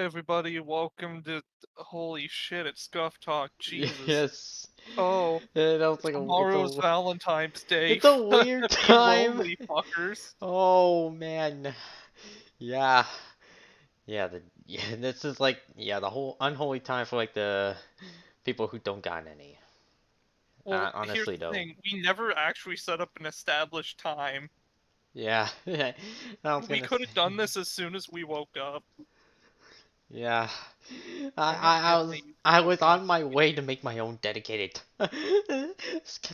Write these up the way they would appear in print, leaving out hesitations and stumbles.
everybody, welcome to holy shit, it's Scuff Talk, Jesus. Yes. Oh, That was like tomorrow's Valentine's Day, it's a weird you time. lonely fuckers. Oh man. Yeah. This is like the whole unholy time for like the people who don't got any. Well, here's Honestly the though. thing, we never actually set up an established time. Yeah. I was We gonna could say. have done this as soon as we woke up. Yeah. We're not I getting was it used I to was waking up. on my way to make my own dedicated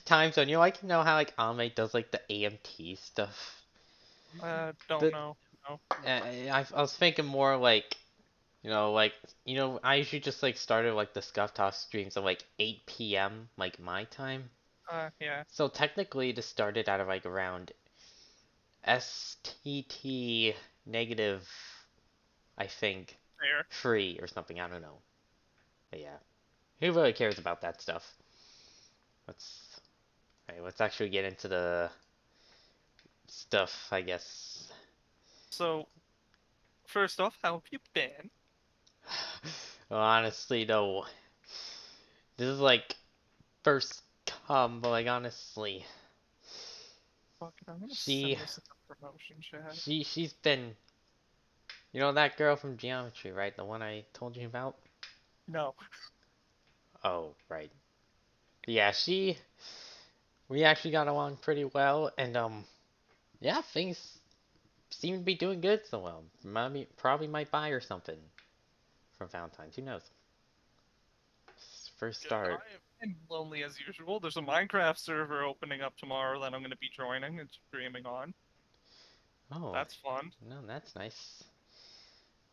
time zone. You know how like Ame does like the AMT stuff. Don't The know. No. I was thinking more like, I usually just like started like the Scuff Talk streams at like 8 p.m. like my time. Yeah, So technically this started out of like around STT negative, I think, fair. 3 or something. I don't know. But yeah, who really cares about that stuff? Let's, let's actually get into the stuff, I guess. So, first off, how have you been? Well, honestly, though, this is like first come, but like honestly, Fuck it, I'm gonna she send this in the promotion chat. she's been, that girl from geometry, right? The one I told you about? No. Oh, right. Yeah, we actually got along pretty well, and yeah, things seem to be doing good so well. Probably might buy her something from Valentine's. Who knows? First Good. start. I'm lonely as usual. There's a Minecraft server opening up tomorrow that I'm going to be joining and streaming on. Oh, That's fun. no, that's nice.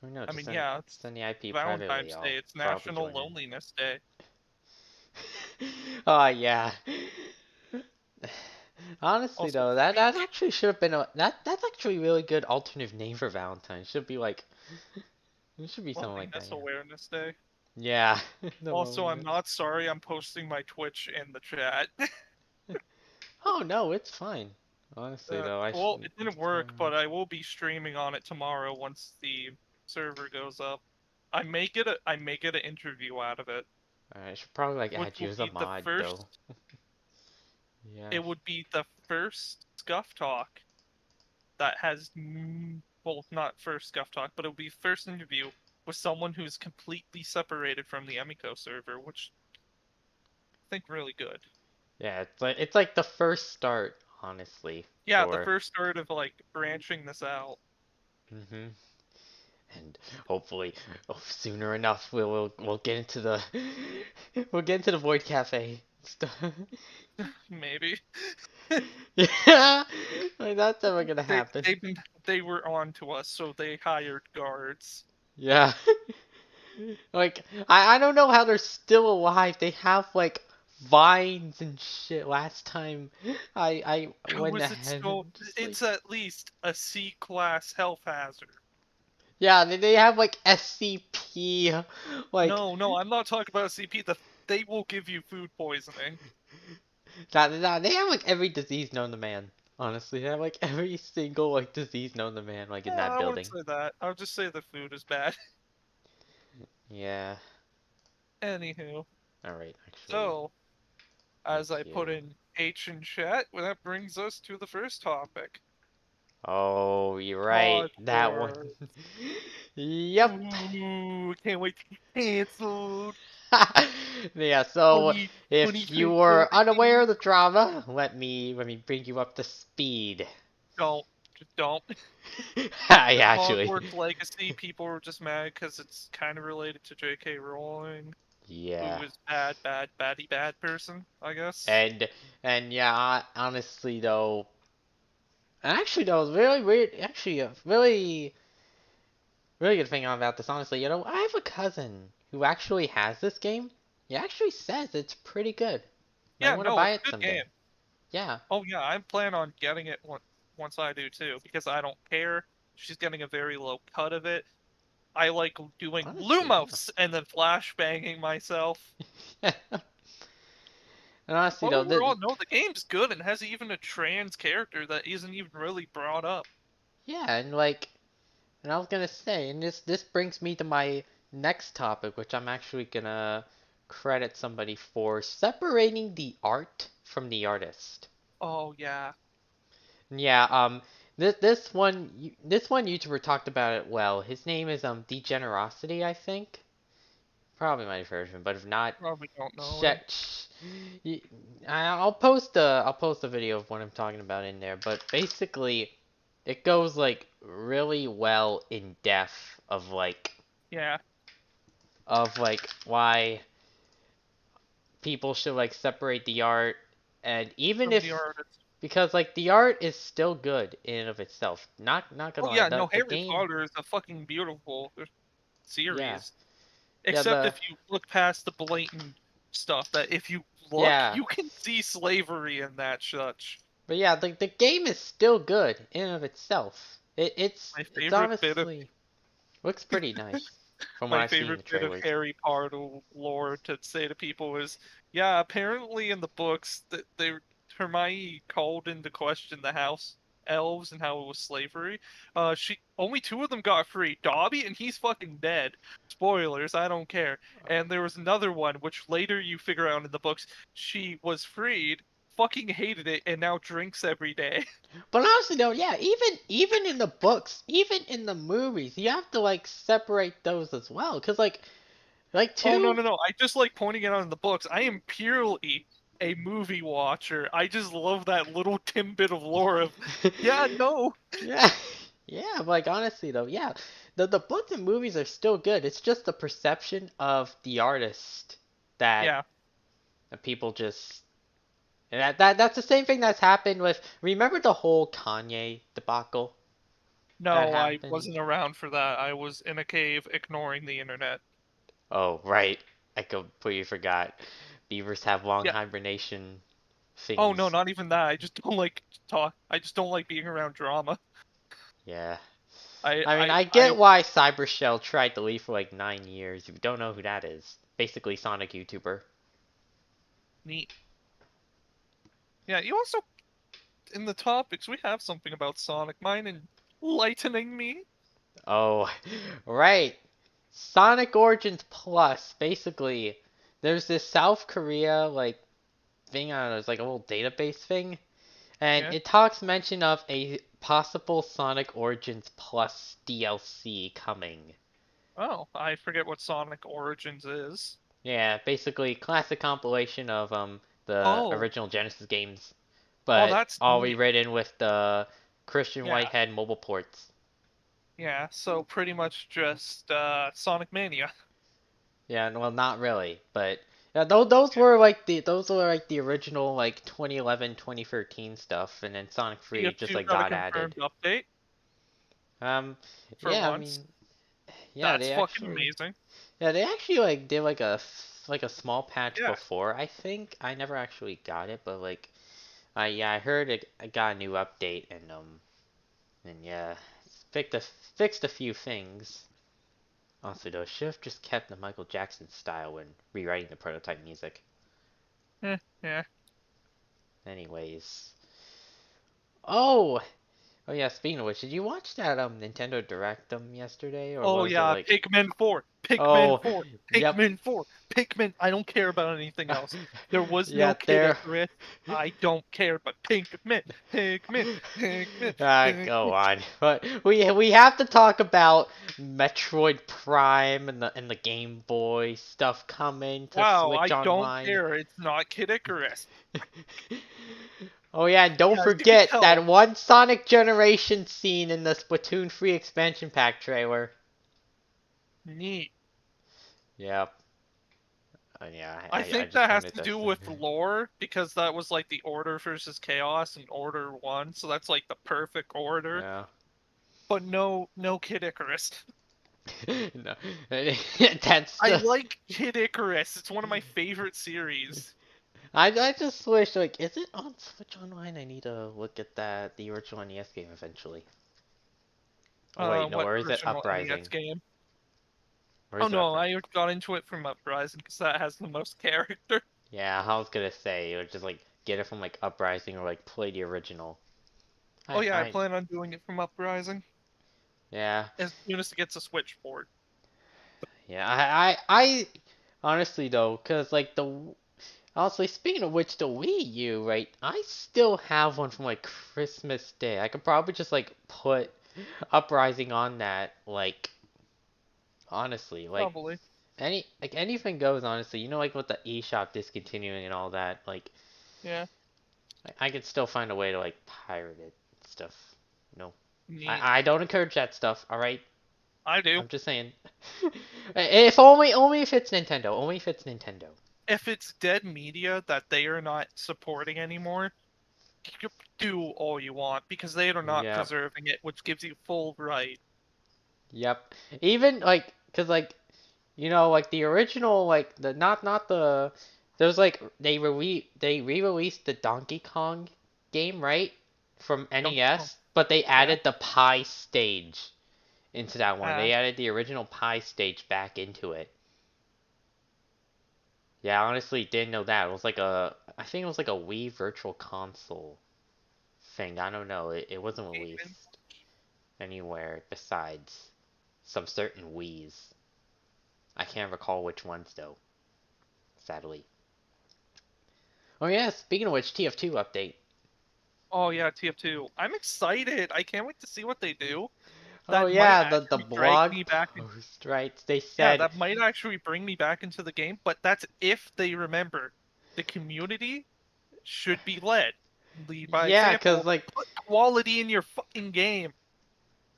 Or no, I just mean, yeah, it's send the IP privately. Valentine's I'll Day. It's probably National join in. Loneliness Day. Oh yeah. Honestly Also, though, that actually should have been that's actually a really good alternative name for Valentine. Should be like it should be something like that. Loneliness Awareness Day. Yeah. The Also, I'm loneliness. not sorry. I'm posting my Twitch in the chat. Oh no, it's fine. Honestly though, I Well, should. it didn't work, but I will be streaming on it tomorrow once the server goes up. I make it an interview out of it, I should probably like which add you will as a be the mod though. first Yeah. it would be the first Scuff Talk that has, well, not first Scuff Talk, but it will be first interview with someone who's completely separated from the Emiko server, which I think really good. Yeah, it's like the first start, honestly, Yeah, the for. first start of like branching this out. Mhm. And hopefully, sooner enough, we'll get into the we'll get into the Void Cafe stuff. Maybe Yeah, like that's never gonna they happen. they've been they were on to us, so they hired guards. Yeah, like I don't know how they're still alive. They have like vines and shit. Last time I How went is it ahead still? and just like It's at least a C class health hazard. yeah, they have like SCP like No, no, I'm not talking about CP. They will give you food poisoning. they have like every disease known to man. Honestly, they have like every single like disease known to man like in that I wouldn't building. say that. I would just say the food is bad. Yeah. Anywho, All right, actually, so as thank I put you. in H in chat, well, that brings us to the first topic. Oh, you're right. Pod That one. Wars. Yep. Ooh, can't wait to get canceled. Yeah, so 20 if you were unaware of the drama, let me bring you up to speed. Don't. Just don't. I With actually. Hogwarts Legacy, people were just mad because it's kind of related to J.K. Rowling, Yeah. who is bad person, I guess. And and yeah, honestly though, actually though, it's really weird. Actually, a really good thing about this, honestly. I have a cousin who actually has this game. He actually says it's pretty good. Might Yeah, want to no, buy it's a it good someday. game. Yeah, Oh yeah, I plan on getting it once I do too, because I don't care. She's getting a very low cut of it. I like doing honestly, Lumos and then flashbanging myself. yeah. And honestly But though, overall, no, the game's good and has even a trans character that isn't even really brought up. yeah, and like And I was gonna say, and this brings me to my next topic, which I'm actually gonna credit somebody for separating the art from the artist. Oh yeah, Yeah, this one YouTuber talked about it well. His name is Degenerosity, I think. Probably might have heard of him, but if not, probably don't know him. check. y- I'll post a video of what I'm talking about in there. But basically, it goes like really well in depth Yeah, of like why people should like separate the art, and even from the if artist. because like the art is still good in and of itself. Not Oh gonna lie, yeah, the no, the Harry game, Potter is a fucking beautiful yeah, series. yeah, Except if you look past the blatant stuff, that if you look, yeah. you can see slavery in that such. But yeah, the game is still good in and of itself. My It's favorite bit of honestly looks pretty nice from what my I've seen in favorite the bit of trailers. Harry Potter lore to say to people is, yeah, apparently in the books that they Hermione called into question the house elves and how it was slavery. She only two of them got free, Dobby, and he's fucking dead. Spoilers, I don't care. And there was another one which later you figure out in the books she was freed, fucking hated it, and now drinks every day. But honestly though, yeah, even in the books, even in the movies, you have to like separate those as well. 'Cause like Oh no two, no no! I just like pointing it out in the books. I am purely a movie watcher. I just love that little tidbit of lore of, yeah, no, yeah, yeah. But like honestly though, yeah, the books and movies are still good. It's just the perception of the artist that yeah, people just and that's the same thing that's happened with. Remember the whole Kanye debacle that no, I happened? wasn't around for that. I was in a cave ignoring the internet. Oh, right. I completely forgot. Beavers have long Yeah. hibernation Oh no, things. not even that. I just don't like talk. I just don't like being around drama. Yeah. I I mean, I I I get why Cybershell tried to leave for like 9 years. If you don't know who that is, basically Sonic YouTuber. neat. Yeah, you also in the topics we have something about Sonic. Mine enlightening me. Oh, right. Sonic Origins Plus. Basically, there's this South Korea like thing. I don't know. It's like a little database thing. And Yeah. it talks mention of a possible Sonic Origins Plus DLC coming. Oh, I forget what Sonic Origins is. Yeah, basically classic compilation of the Oh, original Genesis games, oh, but that's all neat. rewritten with the Christian Yeah, Whitehead mobile ports. yeah. So pretty much just Sonic Mania. Yeah, well, not really, but yeah, those were like the original like 2011, 2013 stuff, and then Sonic 3 just TF2 like got a got added. confirmed update Um, for yeah, I once. mean, yeah, That's they fucking actually amazing. Yeah, they actually like did like a small patch Yeah. before, I think. I never actually got it, but like I heard I got a new update and yeah, fixed a few things. Honestly though, should have just kept the Michael Jackson style when rewriting the prototype music. Yeah. Anyways. Oh, oh yeah, speaking of which, did you watch that Nintendo Direct yesterday or Oh was it yeah, like Pikmin 4. Pikmin oh, 4. yep. Pikmin 4. Pikmin. I don't care about anything else. There was Yeah, no Kid there. Icarus. I don't care, but Pikmin. Pikmin. Pikmin. Go Pikmin. on. But we have to talk about Metroid Prime and the Game Boy stuff coming to Wow, Switch I don't Online. care. It's not Kid Icarus. Oh yeah, and don't Yeah, as you can forget that tell, one Sonic Generation scene in the Splatoon 3 expansion pack trailer. neat. Yep. Yeah, I I think just that has wanted to to do say. with lore because that was like the Order versus Chaos and Order 1, so that's like the perfect order. Yeah. But no Kid Icarus. No. That's I the like Kid Icarus. It's one of my favorite series. I just wish like is it on Switch Online? I need to look at the original NES game eventually. Oh wait, no, What or is it original NES Uprising? game? Or Oh is it no, Uprising? I got into it from Uprising because that has the most character. Yeah, I was gonna say, or just like get it from like Uprising or like play the original. Oh I yeah, I I plan on doing it from Uprising. Yeah. as soon as it gets a Switch port. Yeah. I honestly though, cause like the honestly speaking of which, the Wii U, right? I still have one from like Christmas Day. I could probably just like put Uprising on that. Like honestly, like Probably. anything goes. Honestly, you know, like with the eShop discontinuing and all that. Like Yeah. I could still find a way to like pirate it stuff. No, Neat. I don't encourage that stuff. All right. I do. I'm just saying. If only if it's Nintendo. Only if it's Nintendo. If it's dead media that they are not supporting anymore, you can do all you want because they are not Yep. preserving it, which gives you full right. Yep. Even like, cause like you know, like the original, like the not the there's like they re-released the Donkey Kong game, right? From Donkey Kong. NES, but they Yeah. added the Pie stage into that one. Uh, They added the original Pie stage back into it. Yeah, I honestly didn't know that. It was like I think it was like a Wii Virtual Console thing. I don't know. It wasn't Even- released anywhere besides some certain Wii's. I can't recall which ones though, sadly. Oh yeah, speaking of which, TF2 update. oh yeah, TF2. I'm excited. I can't wait to see what they do. Oh That might yeah, the actually drag blog me back. post, right? They Yeah, said, that might actually bring me back into the game, but that's if they remember the community should be led. Lead by yeah, cause example. like, Put quality in your fucking game.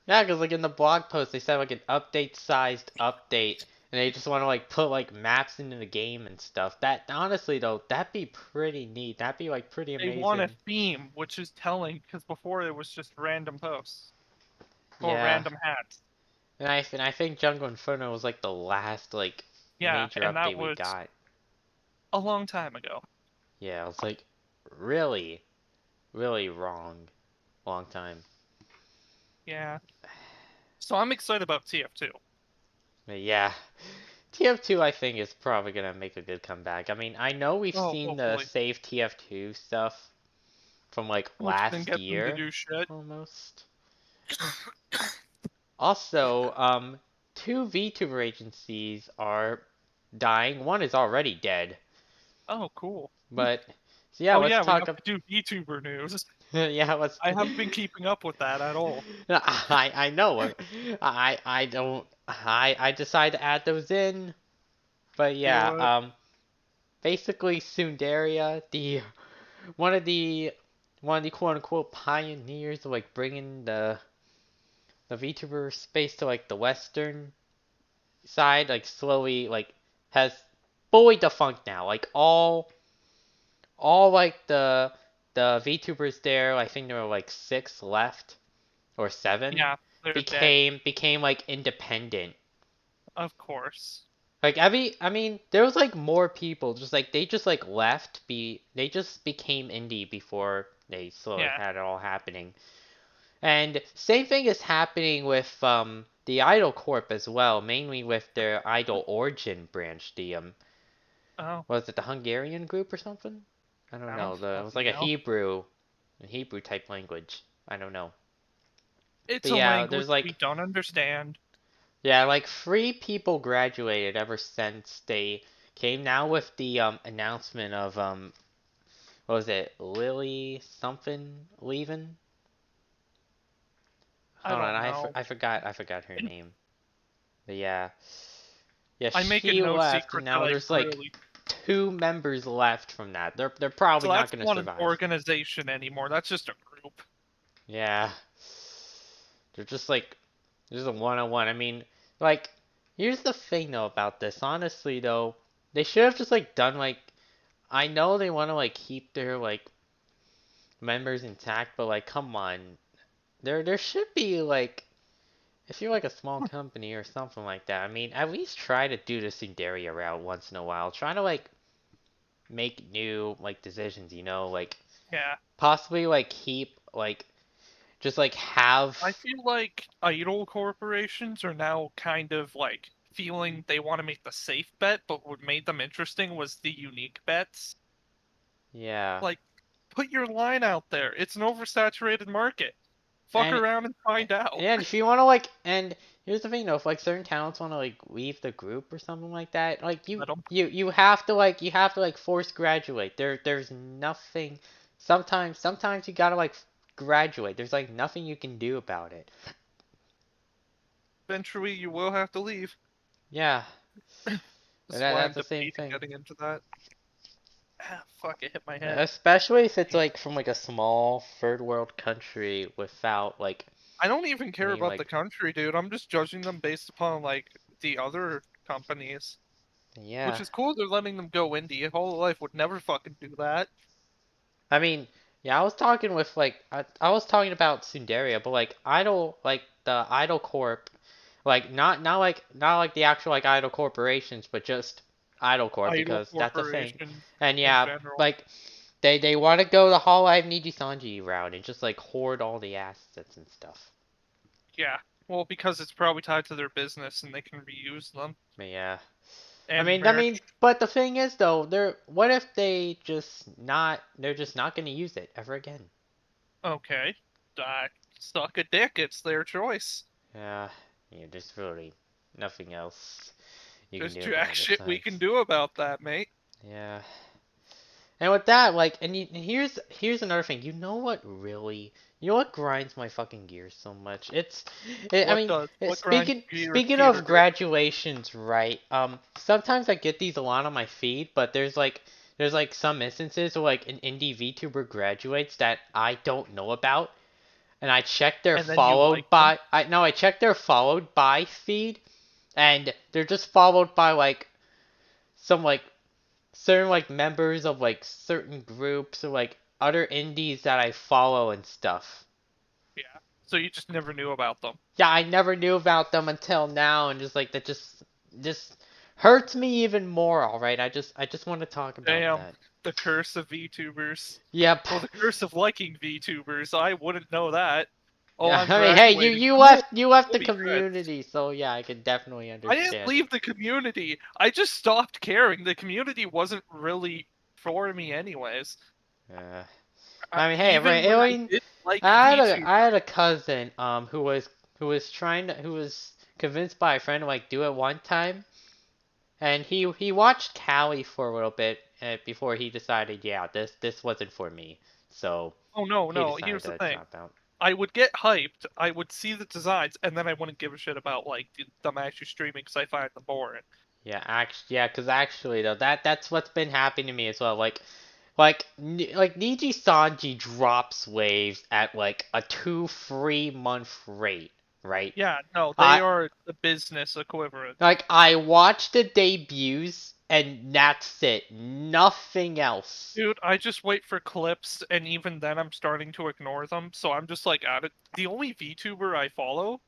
yeah, cause like in the blog post they said like an update sized update, and they just want to like put like maps into the game and stuff. That honestly though, that'd be pretty neat. That'd be like pretty They want a amazing. theme, which is telling because before it was just random posts or Yeah, random hats. and I think Jungle Inferno was like the last like Yeah, major and that update we was got. a long time ago. Yeah, it's like really, really wrong, long time. Yeah. So I'm excited about TF2. But yeah, TF2 I think is probably gonna make a good comeback. I mean, I know we've Oh, seen the hopefully. save TF2 stuff from like Which then last get them to year do shit. almost. Also, two VTuber agencies are dying. One is already dead. Oh, cool. But so yeah, Oh let's yeah, we talk. have to do VTuber news. Yeah, let's. I haven't been keeping up with that at all. I know. I don't. I decide to add those in. But yeah, Do it. basically Sundaria, the one of the one of the quote unquote pioneers of like bringing the VTuber space to like the Western side, like slowly like has fully defunct now. Like all like the VTubers there, I think there were like six left or seven, Yeah, they're dead. became like independent. Of course. Like I mean, there was like more people, just like they just like they just became indie before they slowly Yeah. had it all happening. And same thing is happening with the Idol Corp as well, mainly with their Idol Origin branch, the Oh, was it the Hungarian group or something? I don't I don't know. It was like fucking a know. Hebrew type language. I don't know. It's But a yeah, language there's we like don't understand. yeah, like three people graduated ever since they came now with the announcement of what was it, Lily something leaving? I Hold on, don't know. I forgot her name. But yeah. Yeah, I make it she no left, and secret that now I there's like really. two members left from that. They're probably So not that's gonna not an survive. organization anymore. That's just a group. Yeah, they're just like there's a one-on-one. I mean, like here's the thing though about this. Honestly though, they should have just like done like I know they want to like keep their like members intact, but like come on, there should be like if you're like a small company or something like that. I mean, at least try to do the Sundaria route once in a while. Try to like make new like decisions, you know, like Yeah. possibly like keep like just like have I feel like idol corporations are now kind of like feeling they want to make the safe bet, but what made them interesting was the unique bets. yeah. Like, put your line out there. It's an oversaturated market. Fuck and around and find out. and if you want to like, and here's the thing though, if like certain talents want to like leave the group or something like that, like Let 'em. you have to like force graduate. There's nothing. Sometimes you gotta like graduate. There's like nothing you can do about it. Eventually, you will have to leave. Yeah, This is why I'm that's the same debating thing. getting into that. Ah, fuck! It hit my head. Especially if it's like from like a small third world country without like I don't even care any about the like country, dude. I'm just judging them based upon like the other companies, which yeah. is cool. They're letting them go indie. Hololive would never fucking do that. I mean, yeah, I was talking with like I was talking about Sundaria, but like Idol, like the Idol Corp, like not like the actual like Idol corporations, but just Idol Corp Idol because that's a thing. Corporation And in yeah, general. like they want to go the Hololive Niji Sanji route and just like hoard all the assets and stuff. Yeah. Well, because it's probably tied to their business and they can reuse them But yeah. and I merch. mean, but the thing is though, what if they're just not gonna use it ever again? Okay. Suck a dick. It's their choice. Yeah, yeah, there's really nothing else you can There's do jack about it shit we besides. can do about that, mate. Yeah. And with that, like, and here's another thing. You know what grinds my fucking gears so much? I What mean, does? What grinds gears, speaking Peter of Griffin? graduations, right? Sometimes I get these a lot on my feed, but there's like some instances where like an indie VTuber graduates that I don't know about, and I check their And then you like them? I check their followed by feed, and they're just followed by like some like certain like members of like certain groups or like other indies that I follow and stuff. Yeah. So you just never knew about them. Yeah, I never knew about them until now, and just like that just hurts me even more. All right, I just want to talk about Damn. that. The curse of VTubers. Yep. Well, the curse of liking VTubers. I wouldn't know that. Oh, Yeah, I'm I mean, hey, graduating. you left We'll the be friends. community, so yeah, I can definitely I didn't understand. leave the community. I just stopped caring. The community wasn't really for me anyways. Yeah. I mean, hey, Even right? when I I mean, did like VTubers. I had a cousin who was who was convinced by a friend to like do it one time, and he watched Callie for a little bit before he decided, yeah, this wasn't for me. So Oh no, he no. decided Here's the to thing. drop out. I would get hyped. I would see the designs, and then I wouldn't give a shit about like them actually streaming because I find them boring. Cause actually though, that's what's been happening to me as well. Like Niji Sanji drops waves at like a 2-3 month rate, right? Yeah, no, they I are the business equivalent. Like I watch the debuts and that's it. Nothing else. Dude, I just wait for clips, and even then I'm starting to ignore them, so I'm just like at it. The only VTuber I follow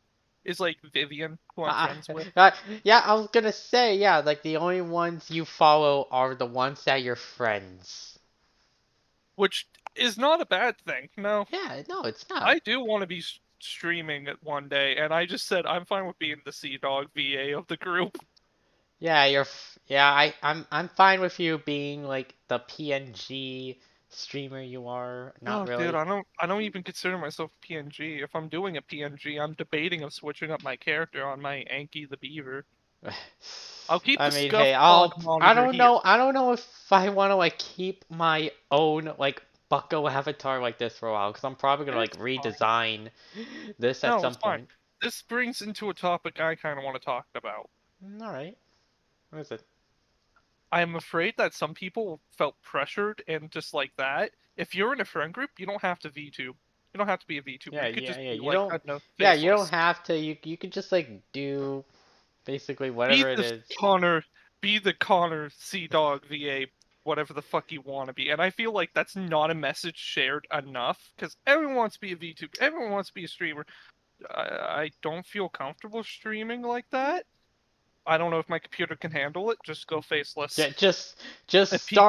is like Vivian, who I'm Uh, friends with, uh, yeah, I was gonna say, yeah, like the only ones you follow are the ones that you're friends. which is not a bad thing. No, Yeah, no, it's not. I do want to be streaming it one day, and I just said I'm fine with being the Sea Dog VA of the group. Yeah, yeah, I'm fine with you being like the PNG streamer you are. Not Oh, dude, really. I don't even consider myself a PNG. If I'm doing a PNG, I'm debating of switching up my character on my Anki the Beaver. I'll keep I the mean, hey, Scuffed Dog monitor here. I don't know if I want to like keep my own like Bucko avatar like this for a while, because I'm probably gonna like It's fine. redesign this at No, some it's fine. point. This brings into a topic I kind of want to talk about. All right, what is it? I'm afraid that some people felt pressured and just like that. If you're in a friend group, you don't have to VTube. You don't have to be a VTuber. You could just Yeah. be You like, don't. I don't know, Yeah, you don't faceless. have to. You could just like do basically Be whatever it the is. Connor, be the Connor Sea Dog VA, whatever the fuck you want to be. And I feel like that's not a message shared enough because everyone wants to be a VTuber. Everyone wants to be a streamer. I don't feel comfortable streaming like that. I don't know if my computer can handle it. Just go faceless. Yeah, just If people,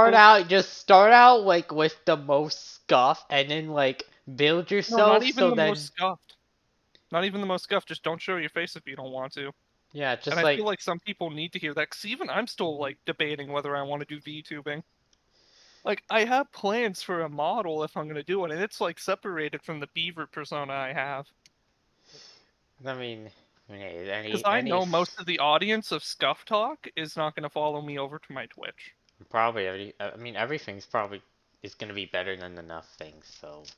start out like with the most scuff, and then like build no, not yourself. even So the most then, scuffed. Not even the most scuffed. Just don't show your face if you don't want to. yeah, And just I feel like like some people need to hear that. Cause even I'm still like debating whether I want to do VTubing. Like, I have plans for a model if I'm gonna do it, and it's like separated from the beaver persona I have. I mean, hey, Because any I any know most of the audience of Scuff Talk is not gonna follow me over to my Twitch. probably I mean everything's probably is gonna be better than enough things, so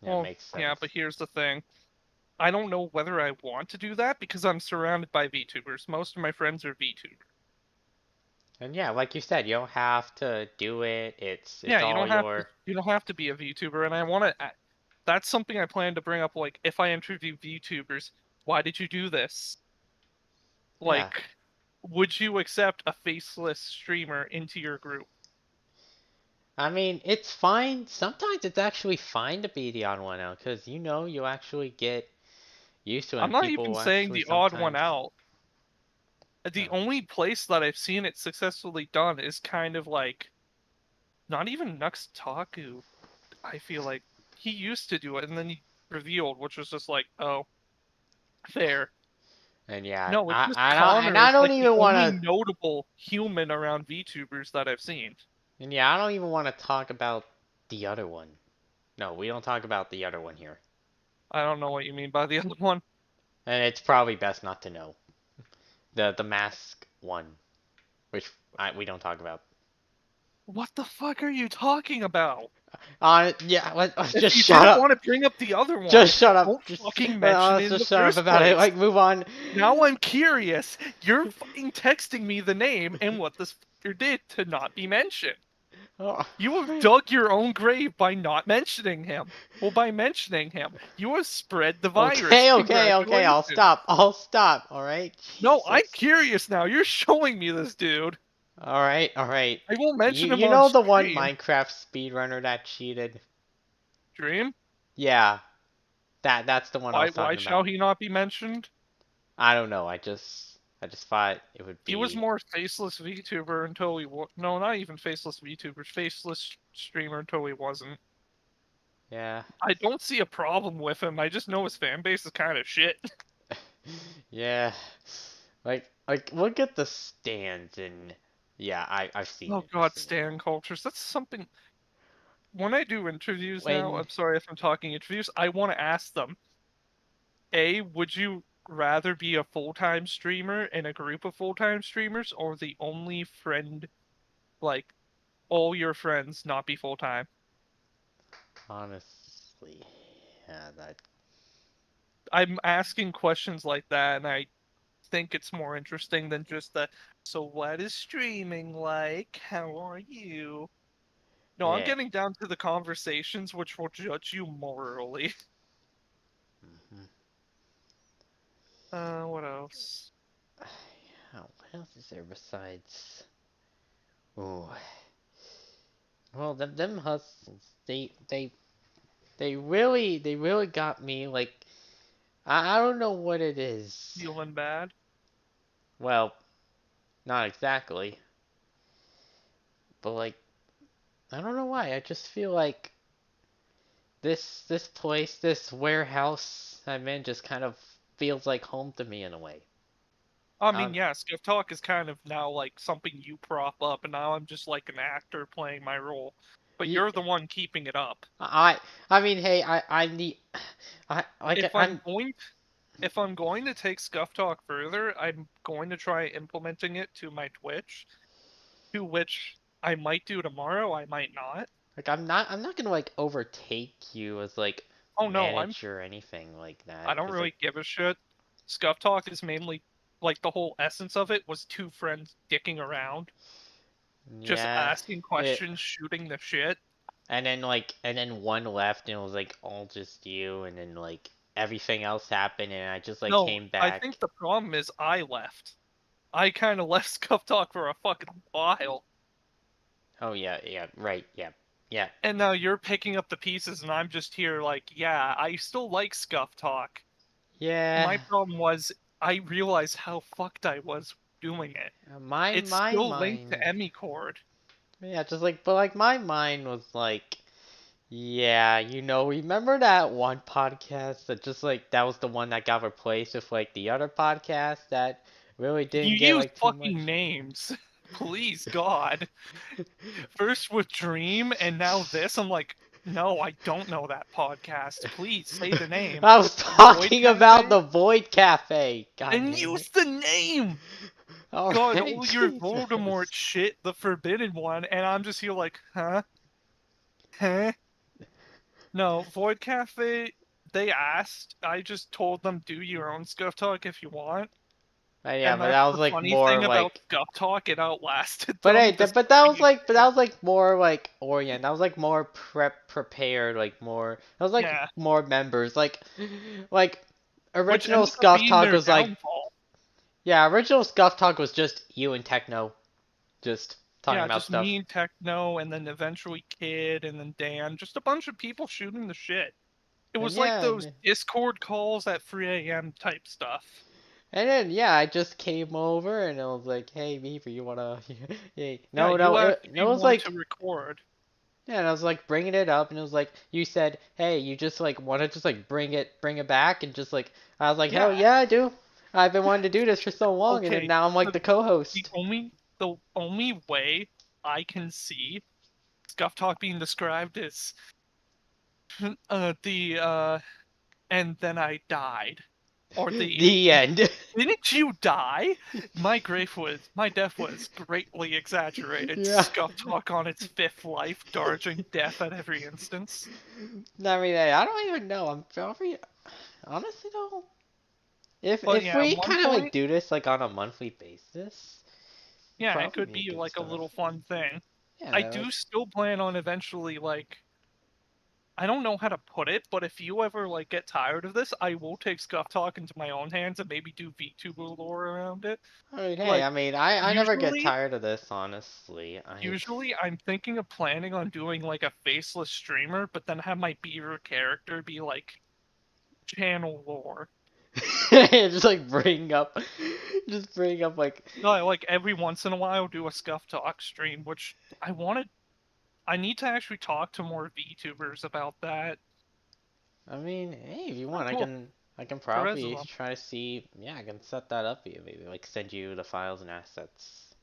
yeah, it Well, makes yeah, sense. but here's the thing. I don't know whether I want to do that because I'm surrounded by VTubers. Most of my friends are VTubers. And yeah, like you said, you don't have to do it. It's Yeah, all your. you don't have to be a VTuber, and I want to. That's something I plan to bring up. Like, if I interview VTubers, why did you do this? Yeah. Like, would you accept a faceless streamer into your group? I mean, it's fine. Sometimes it's actually fine to be the odd one out because you actually get used to it I'm and not even people saying actually the odd one sometimes. out. The Oh. only place that I've seen it successfully done is kind of like not even Nuxtaku. I feel like he used to do it and then he revealed, which was just like, oh, fair. And yeah, No, it's just and Connor I is don't like the even want only to. notable human around VTubers that I've seen. And yeah, I don't even want to talk about the other one. No, we don't talk about the other one here. I don't know what you mean by the other one. And it's probably best not to know the mask one, which we don't talk about. What the fuck are you talking about? Yeah, If just you shut didn't up. want to bring up the other one, Just shut up. don't Just fucking mention it let's in the just shut up first about it. place. Like, move on. Now I'm curious. You're fucking texting me the name and what this fucker did to not be mentioned. Oh. You have dug your own grave by not mentioning him. Well, by mentioning him, you have spread the virus. Okay. I'll Congratulations. stop. I'll stop. All right. No, I'm Jesus. curious now. You're showing me this dude. All right. All right. I won't You mention him you on know the one stream. Minecraft speedrunner that cheated? Dream? Yeah. That's the one I was Why talking shall about. he not be mentioned? I don't know. I just thought it would He was be. more faceless VTuber until he no, not even faceless VTuber, faceless streamer until he wasn't. Yeah. I don't see a problem with him. I just know his fan base is kind of shit. Yeah. Like look at the stands and yeah, I've seen Oh it. I've god, seen it. stan cultures. That's something when I do interviews now, When I'm sorry if I'm talking interviews, I want to ask them, A, would you rather be a full-time streamer in a group of full-time streamers or the only friend, like all your friends not be full-time? honestly, yeah, that I'm asking questions like that and I think it's more interesting than just the so what is streaming like? How are you? No, I'm yeah. getting down to the conversations which will judge you morally. Mhm. What else? Oh, what else is there besides? Oh, well, them hustles, they really got me. Like, I don't know what it is. Feeling bad? Well, not exactly, but like, I don't know why. I just feel like this place, this warehouse I'm in, just kind of feels like home to me in a way. I I mean, don't, yeah, Skiff Talk is kind of now like something you prop up, and now I'm just like an actor playing my role. But Ye- you're the one keeping it up. I I mean, hey, I need I like If I'm I'm going, if I'm going to take Scuff Talk further, I'm going to try implementing it to my Twitch, to which I might do tomorrow, I might not. like I'm not gonna like overtake you as like Oh no, manager or anything like I that, don't cause like really give a shit. Scuff Talk is mainly like the whole essence of it was two friends dicking around, just yeah, asking it questions, shooting the shit. and then one left and it was like all just you and then like everything else happened and I just like No, came I back. think the problem is I left. I kind of left Scuff Talk for a fucking while, Oh yeah, right, yeah, and now you're picking up the pieces, and I'm just here like, yeah, I still like Scuff Talk. yeah. My problem was I realized how fucked I was doing it. My It's my still linked to mind, Emicord. yeah, just like but like my mind was like, yeah, remember that one podcast that just like that was the one that got replaced with like the other podcast that really You didn't get use like too much. fucking names. please, God. First with Dream, and now this. I'm like, no, I don't know that podcast. Please say the name. I was Void talking about Cafe? the Void Cafe. God Then damn it. use the name! God, Alright, all your Jesus. Voldemort shit, the forbidden one, and I'm just here like, huh? Huh? No, Void Cafe, they asked. I just told them, do your own Scuff Talk if you want. Yeah, And but that's that was the like funny more thing about like. Scuff Talk, it outlasted But them, hey, despite but that was being like, good. more like Orient. That was like more prepared, like more. That was like Yeah, more members, like which original ended up Scuff being Talk their was like, downfall. yeah, original Scuff Talk was just you and Techno, just talking Yeah, about just stuff. me and Techno, and then eventually Kid, and then Dan. Just a bunch of people shooting the shit. It And was like yeah, those Discord calls at 3 a.m. type stuff. and then yeah, I just came over and I was like, hey Beaver, you wanna? Hey, Yeah, no, you no, asked if it you was want to like. record. Yeah, and I was like bringing it up, and it was like you said, "Hey, you just like want to just like bring it back," and just like I was like, "Hell Yeah, yeah, I do. I've been wanting to do this for so long," and then okay. now I'm like The, the the co-host. only the only way I can see Scuff Talk being described is the and then I died. Or the The end. didn't you die? My death was greatly exaggerated. Yeah. Scuff Talk on its fifth life, dodging death at every instance. I mean, hey, I don't even know. I'm probably honestly though. But If yeah, at we one kind of like point, do this like on a monthly basis, it'd yeah, it probably could be be good like a stuff. little fun thing. I Yeah, do like still plan on eventually like I don't know how to put it, but if you ever like get tired of this, I will take Scuff Talk into my own hands and maybe do VTuber lore around it. I mean, hey, Like I mean, I never get usually, tired of this, honestly. usually I'm thinking of planning on doing like a faceless streamer, but then have my beaver character be like channel lore. just bring up like, Like every once in a while do a Scuff Talk stream, which I need to actually talk to more VTubers about that. I mean, hey, if you Oh, want, cool. I can Perez is probably on. try to see, yeah, I can set that up for you, maybe like send you the files and assets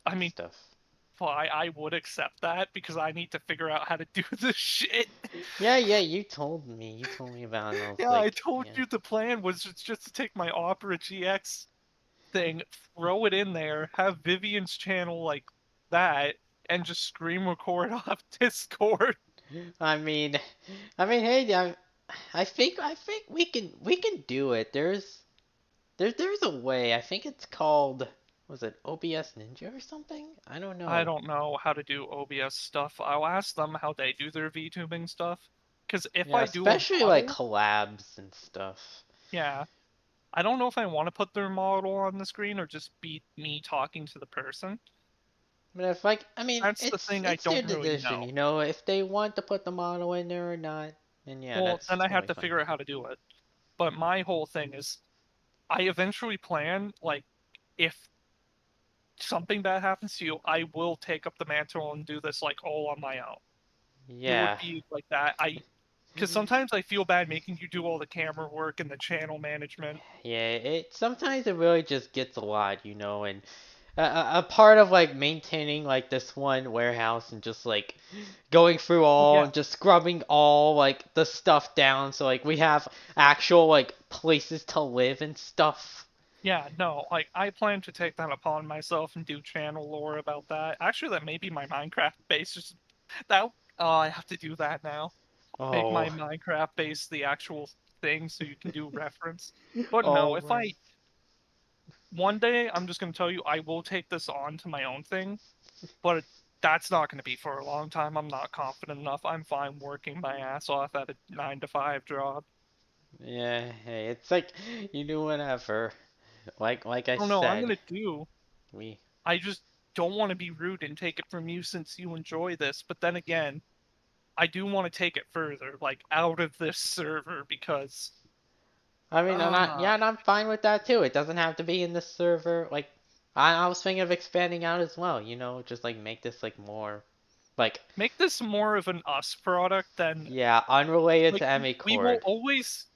I and mean, stuff. why I would accept that because I need to figure out how to do this shit. Yeah, yeah, you told me about it. I was Yeah, I like, told yeah, you the plan was just to take my Opera GX thing, throw it in there, have Vivian's channel like that, and just screen record off Discord. I mean, hey, I think we can do it. There's a way. I think it's called, was it OBS Ninja or something? I don't I know. don't know how to do OBS stuff. I'll ask them how they do their VTubing stuff. Because if Yeah, I do a especially like model, collabs and stuff. yeah, I don't know if I want to put their model on the screen or just be me talking to the person. But if like, I mean, That's the thing I it's their don't really decision, know. you know, if they want to put the model in there or not, then yeah, Well, that's then I have totally to fine. figure out how to do it. But my whole thing is, I eventually plan, like, if something bad happens to you, I will take up the mantle and do this, like, all on my own. It would Yeah. be like that. Because sometimes I feel bad making you do all the camera work and the channel management. Yeah, it sometimes it really just gets a lot, you know, and a part of like maintaining like this one warehouse and just like going through Oh, all yeah. and just scrubbing all like the stuff down so like we have actual like places to live and stuff. Yeah, no, like, I plan to take that upon myself and do channel lore about that. Actually, that may be my Minecraft base. Just, that, oh, I have to do that now. Make my Oh. Minecraft base the actual thing so you can do reference. But no, Oh if my. I one day I'm just gonna tell you I will take this on to my own thing, but that's not gonna be for a long time. I'm not confident enough. I'm fine working my ass off at a 9 to 5 job. Yeah, hey, it's like you do whatever. Like I I don't know. I'm said, gonna do. we I just don't want to be rude and take it from you since you enjoy this. But then again, I do want to take it further, like out of this server because I mean, uh and I'm fine with that too. It doesn't have to be in the server. Like, I was thinking of expanding out as well, you know, just like make this like more, like, make this more of an us product than yeah, unrelated like to Emmy we will Cord. always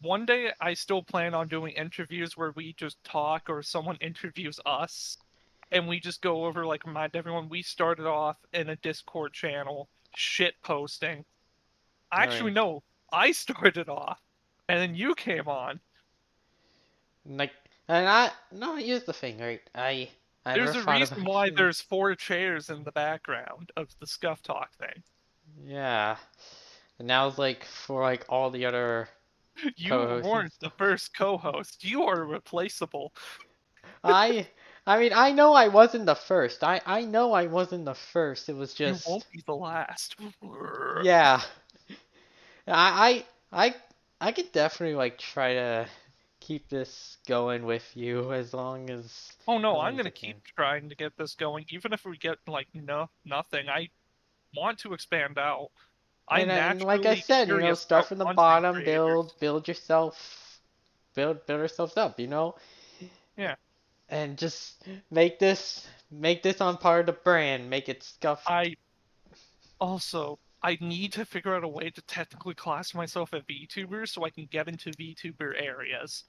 one day I still plan on doing interviews where we just talk or someone interviews us. and we just go over like remind everyone we started off in a Discord channel shit posting. I mean, Actually, no, I started off, and then you came on. like, and I no. Here's the thing, right? I never There's a thought of reason why actually. there's 4 chairs in the background of the Scuff Talk thing. Yeah. And now it's like for like all the other You co-hosts and weren't the stuff. first co-host. You are replaceable. I I mean I know I wasn't the first. I know I wasn't the first. It was You just won't be the last. yeah. I I could definitely like try to keep this going with you Oh no, as I'm long as gonna I keep can. trying to get this going, even if we get like nothing. I want to expand out. I'm And like I naturally said, curious start about from the content bottom, creators. build yourself, build ourselves up. Yeah, And just make this on part of the brand, make it scuffed. I also I need to figure out a way to technically class myself a VTuber so I can get into VTuber areas.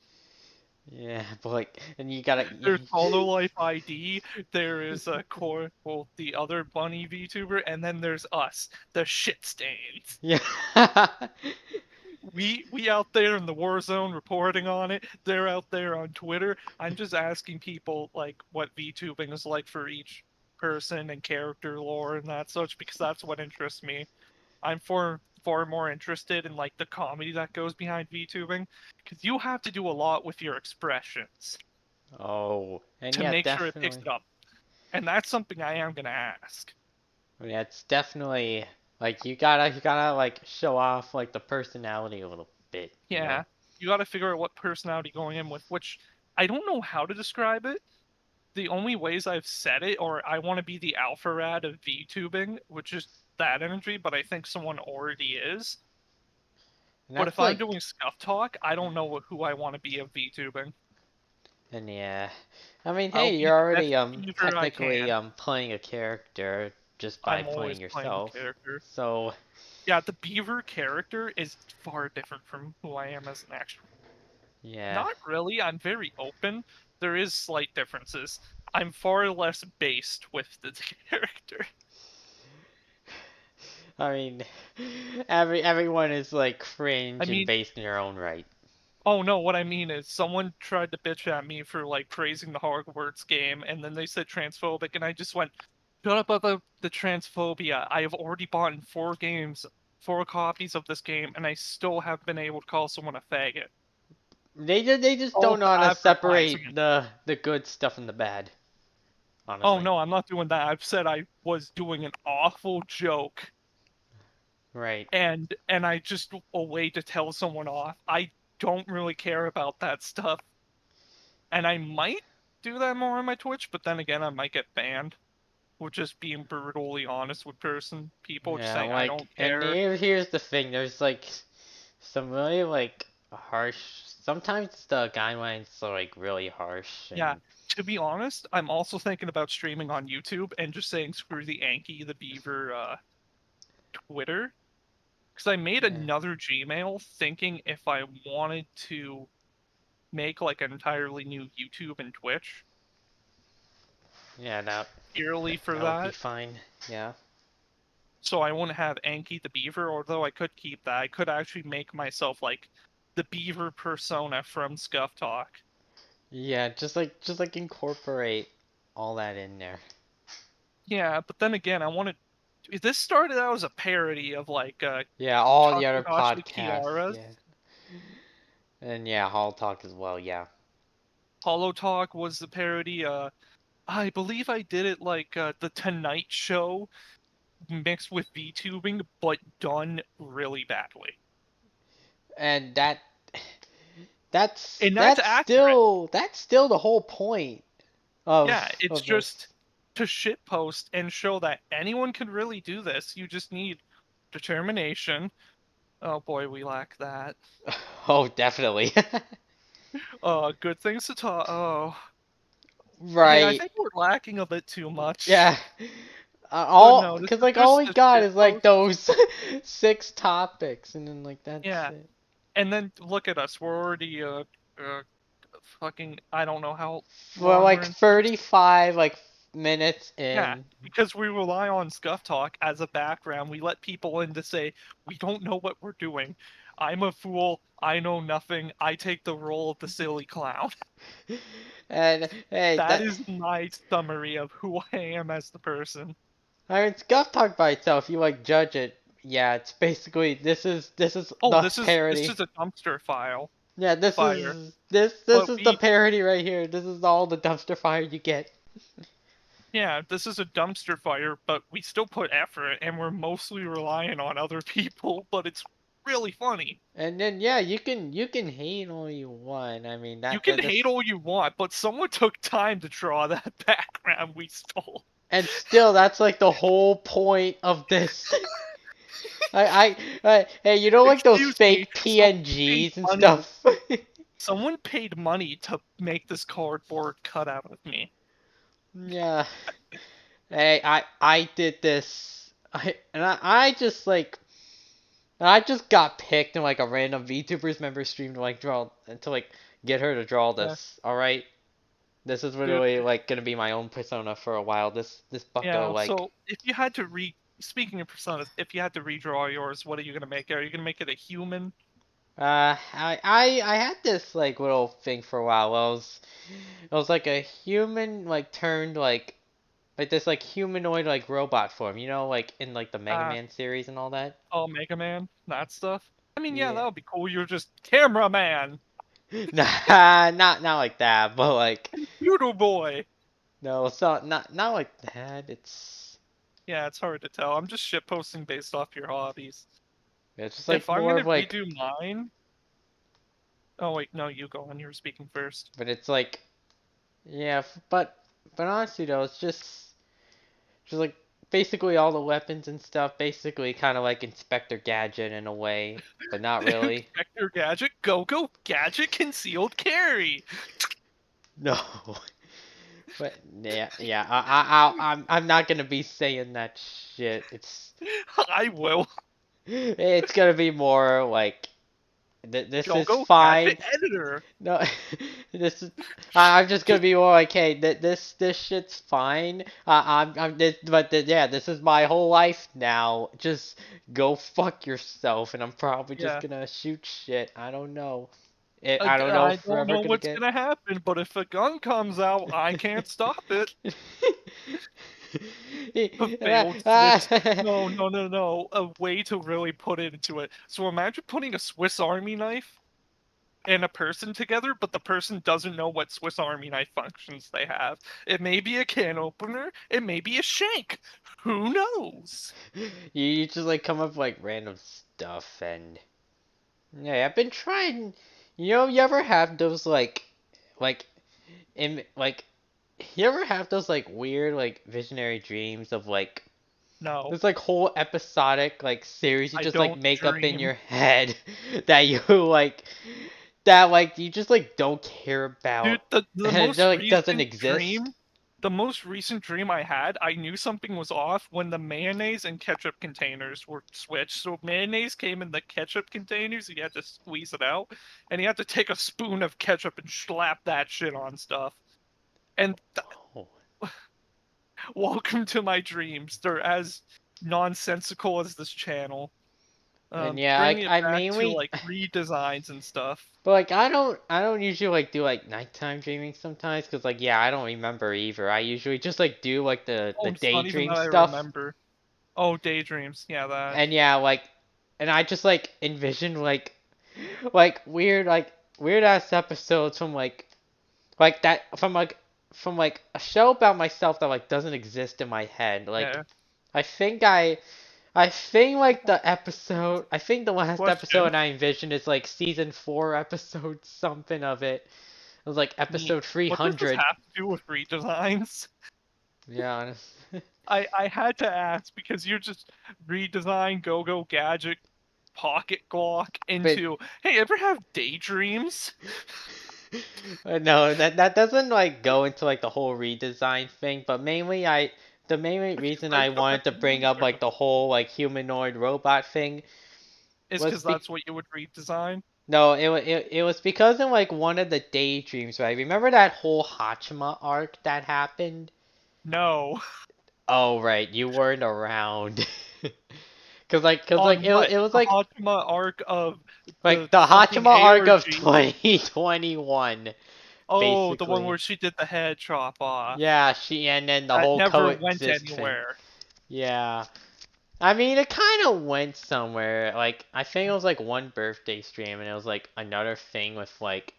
Yeah, but like, and you gotta, There's Hololive ID, there is a core, well, the other bunny VTuber, and then there's us, the shit stains. yeah. We out there in the war zone reporting on it. They're out there on Twitter. I'm just asking people like what VTubing is like for each person and character lore and that such because that's what interests me. I'm far more interested in like the comedy that goes behind VTubing because you have to do a lot with your expressions Oh, and to yeah, make sure it picks definitely. it up. And that's something I am gonna ask. Yeah, it's definitely like you gotta like show off like the personality a little bit. Yeah, you got to figure out what personality going in with, which I don't know how to describe it. The only ways I've said it, or I want to be the alpha rad of VTubing, which is that energy, but I think someone already is. And But if that's I'm like, doing Scuff Talk, I don't know who I want to be of VTubing. and yeah, I mean, I'll hey, be you're the best already beaver I technically can. playing a character just by I'm playing always playing a yourself, character. so Yeah, the beaver character is far different from who I am as an actual. yeah. Not really. I'm very open. There is slight differences. I'm far less based with the character. I mean, everyone is like I cringe and mean, based in their own right. oh no, what I mean is someone tried to bitch at me for like praising the Hogwarts game, and then they said transphobic, and I just went, shut up about the transphobia. I have already bought in 4 games, 4 copies of this game, and I still have been able to call someone a faggot. They just All don't know for how to advertising separate it. the good stuff from the bad, Oh honestly. no, I'm not doing that. I've said I was doing an awful joke Right. and I just a way to tell someone off. I don't really care about that stuff, and I might do that more on my Twitch, but then again, I might get banned. With just being brutally honest with people, just Yeah, saying I like, don't and care. here's the thing. There's like some really like harsh. Sometimes the guidelines are like really harsh, Yeah, and to be honest, I'm also thinking about streaming on YouTube and just saying screw the Anki the Beaver Twitter. Because I made yeah, another Gmail thinking if I wanted to make like an entirely new YouTube and Twitch yeah, purely for that would be that. fine. Yeah. So I wouldn't have Anki the Beaver, although I could keep that. I could actually make myself like the Beaver persona from Scuff Talk. Yeah, just like incorporate all that in there. Yeah, but then again, I wanted. This started out as a parody of like Yeah, all the other Takahashi podcasts. Kiara's. Yeah, and yeah, Hall Talk as well. Yeah. Hollow Talk was the parody. I believe I did it like the Tonight Show mixed with VTubing, but done really badly. And And that's accurate. that's still the whole point Yeah, it's of this. just to shitpost and show that anyone can really do this. You just need determination. Oh boy, we lack that. Oh, definitely. Good things to talk. Oh, yeah, I Right. think we're lacking a bit too Yeah. much. But All no, this because is like all just we a got is like shitpost. those 6 topics, and then like that's Yeah, it. and then look at us. We're already fucking. I don't know how For long like we're into this. 35, like minutes Yeah, in. because we rely on Scuff Talk as a background. We let people in to say, we don't know what we're doing. I'm a fool. I know nothing. I take the role of the silly clown. And hey, That that is my summary of who I am as the person. I mean, Scuff Talk by itself, you like judge it. Yeah, it's basically this is Oh, the this parody. is a dumpster Yeah, this fire. is this But is the we parody right here. This is all the dumpster fire you get. Yeah, this is a dumpster fire, but we still put effort and we're mostly relying on other people, but it's really funny. And then yeah, you can hate all you want. I mean You that can that hate this all you want, but someone took time to draw that background we stole. and still that's like the whole point of this. Hey, you know like those Excuse me, fake someone paid PNGs and money. stuff. Someone paid money to make this cardboard cutout of me. Yeah. Hey, I did this. I just like I just got picked in like a random VTubers member stream to like draw to like get her to draw Yeah, this. All right, this is dude. literally like gonna be my own persona for a while. This bucko Yeah, like so if you had to speaking of personas, if you had to redraw yours, what are you gonna make? Are you gonna make it a human? I had this like little thing for a while. It was like a human like turned like this like humanoid like robot form. You know like in like the Mega Uh, Man series and all that. Oh, Mega Man, that stuff. I mean, yeah, that Yeah. would be cool. You're just cameraman, Nah, not like that, but like computer boy. no, it's not like that. Yeah, it's hard to tell. I'm just shitposting based off your hobbies. It's just like If I'm more gonna of like, redo mine, oh wait, no, you go on. You were speaking first. but it's like yeah, but honestly though, it's just like basically all the weapons and stuff, basically kind of like Inspector Gadget in a way, but not really. Inspector Gadget, Go-Go Gadget, concealed carry. No, but yeah, I'm not gonna be saying that shit. I will. It's gonna be more like this is Go-Go fine. Gadget editor. No, this is. I'm just gonna be more like, hey, this shit's fine. I'm this, but yeah, this is my whole life now. Just go fuck yourself, and I'm probably just Yeah. gonna shoot shit. I don't know. I, I don't know I if we're don't ever know gonna what's get. gonna happen, but if a gun comes out, I can't stop it. A failed Swiss. No, no, no, no. A way to really put it into it. So imagine putting a Swiss Army knife and a person together, but the person doesn't know what Swiss Army knife functions they have. It may be a can opener, it may be a shank. Who knows? You just like come up with like random stuff and yeah, I've been trying. You ever have those like in like you ever have those like weird like visionary dreams of like No, this like whole episodic like series you I just like don't make up in dream. your head that you like that like you just like don't care Dude, about the and it most like doesn't recent exist? dream, the most recent dream I had, I knew something was off when the mayonnaise and ketchup containers were switched. So mayonnaise came in the ketchup containers, and you had to squeeze it out, and you had to take a spoon of ketchup and slap that shit on stuff. And Oh. welcome to my dreams. They're as nonsensical as this channel. And yeah, Bringing it I back to mainly like redesigns and stuff. but like I don't usually like do like nighttime dreaming sometimes because like yeah I don't remember either. I usually just like do like the Oh, it's not even daydream that I stuff. remember. Oh, daydreams. Yeah, that. And yeah, like, and I just like envision like weird ass episodes from like that from like a show about myself that like doesn't exist in my head. Like Yeah. I think I think like I think the last Question. episode I envisioned is like season 4 episode something of it. It was like Neat. episode What does this 300. have to do with redesigns? Yeah, honest. I had to ask because you're just redesign Go-Go Gadget Pocket Glock But into, hey, ever have daydreams? no, that doesn't like go into like the whole redesign thing, but mainly the main I feel reason like I wanted to that's bring up like the whole like humanoid robot thing is was because that's what you would redesign. no, it was because in like one of the daydreams, right? Remember that whole Hachima arc that happened? No. Oh right, you weren't around. Cause On like what? it was The Hachima arc of the like the fucking Hachima arc of ARG. 2021, Oh, the one basically. where she did the head chop off. Yeah, she and then the That whole never went coexist thing. anywhere. Yeah. I mean, it kind of went somewhere. Like, I think it was like one birthday stream, and it was like another thing with like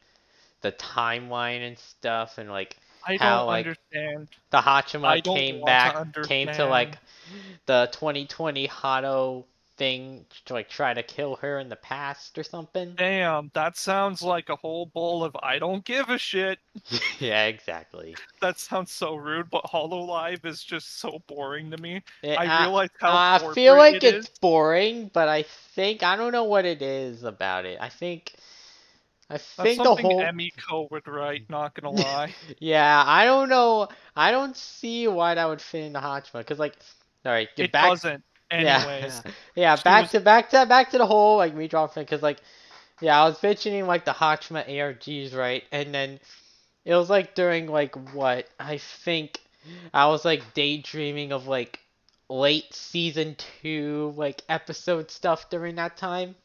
the timeline and stuff, and like I don't how like understand. the I Hachima don't came want to back, came to understand. like the 2020 Hado thing to like try to kill her in the past or something. Damn, that sounds like a whole bowl of I don't give a shit. Yeah, exactly. That sounds so rude, but Hololive is just so boring to me. It, I realize how I feel corporate like it is. it's boring, but I don't know what it is about it. I That's think the something whole Emiko would write, not gonna lie. yeah, I don't know. I don't see why that would fit into Hachima, cause like, all right, get It back. doesn't, Yeah, anyways. yeah, She was back to the whole like me dropping, cause like yeah, I was mentioning like the Hachima ARGs, right, and then it was like during like what I think I was like daydreaming of like late season 2 like episode stuff during that time.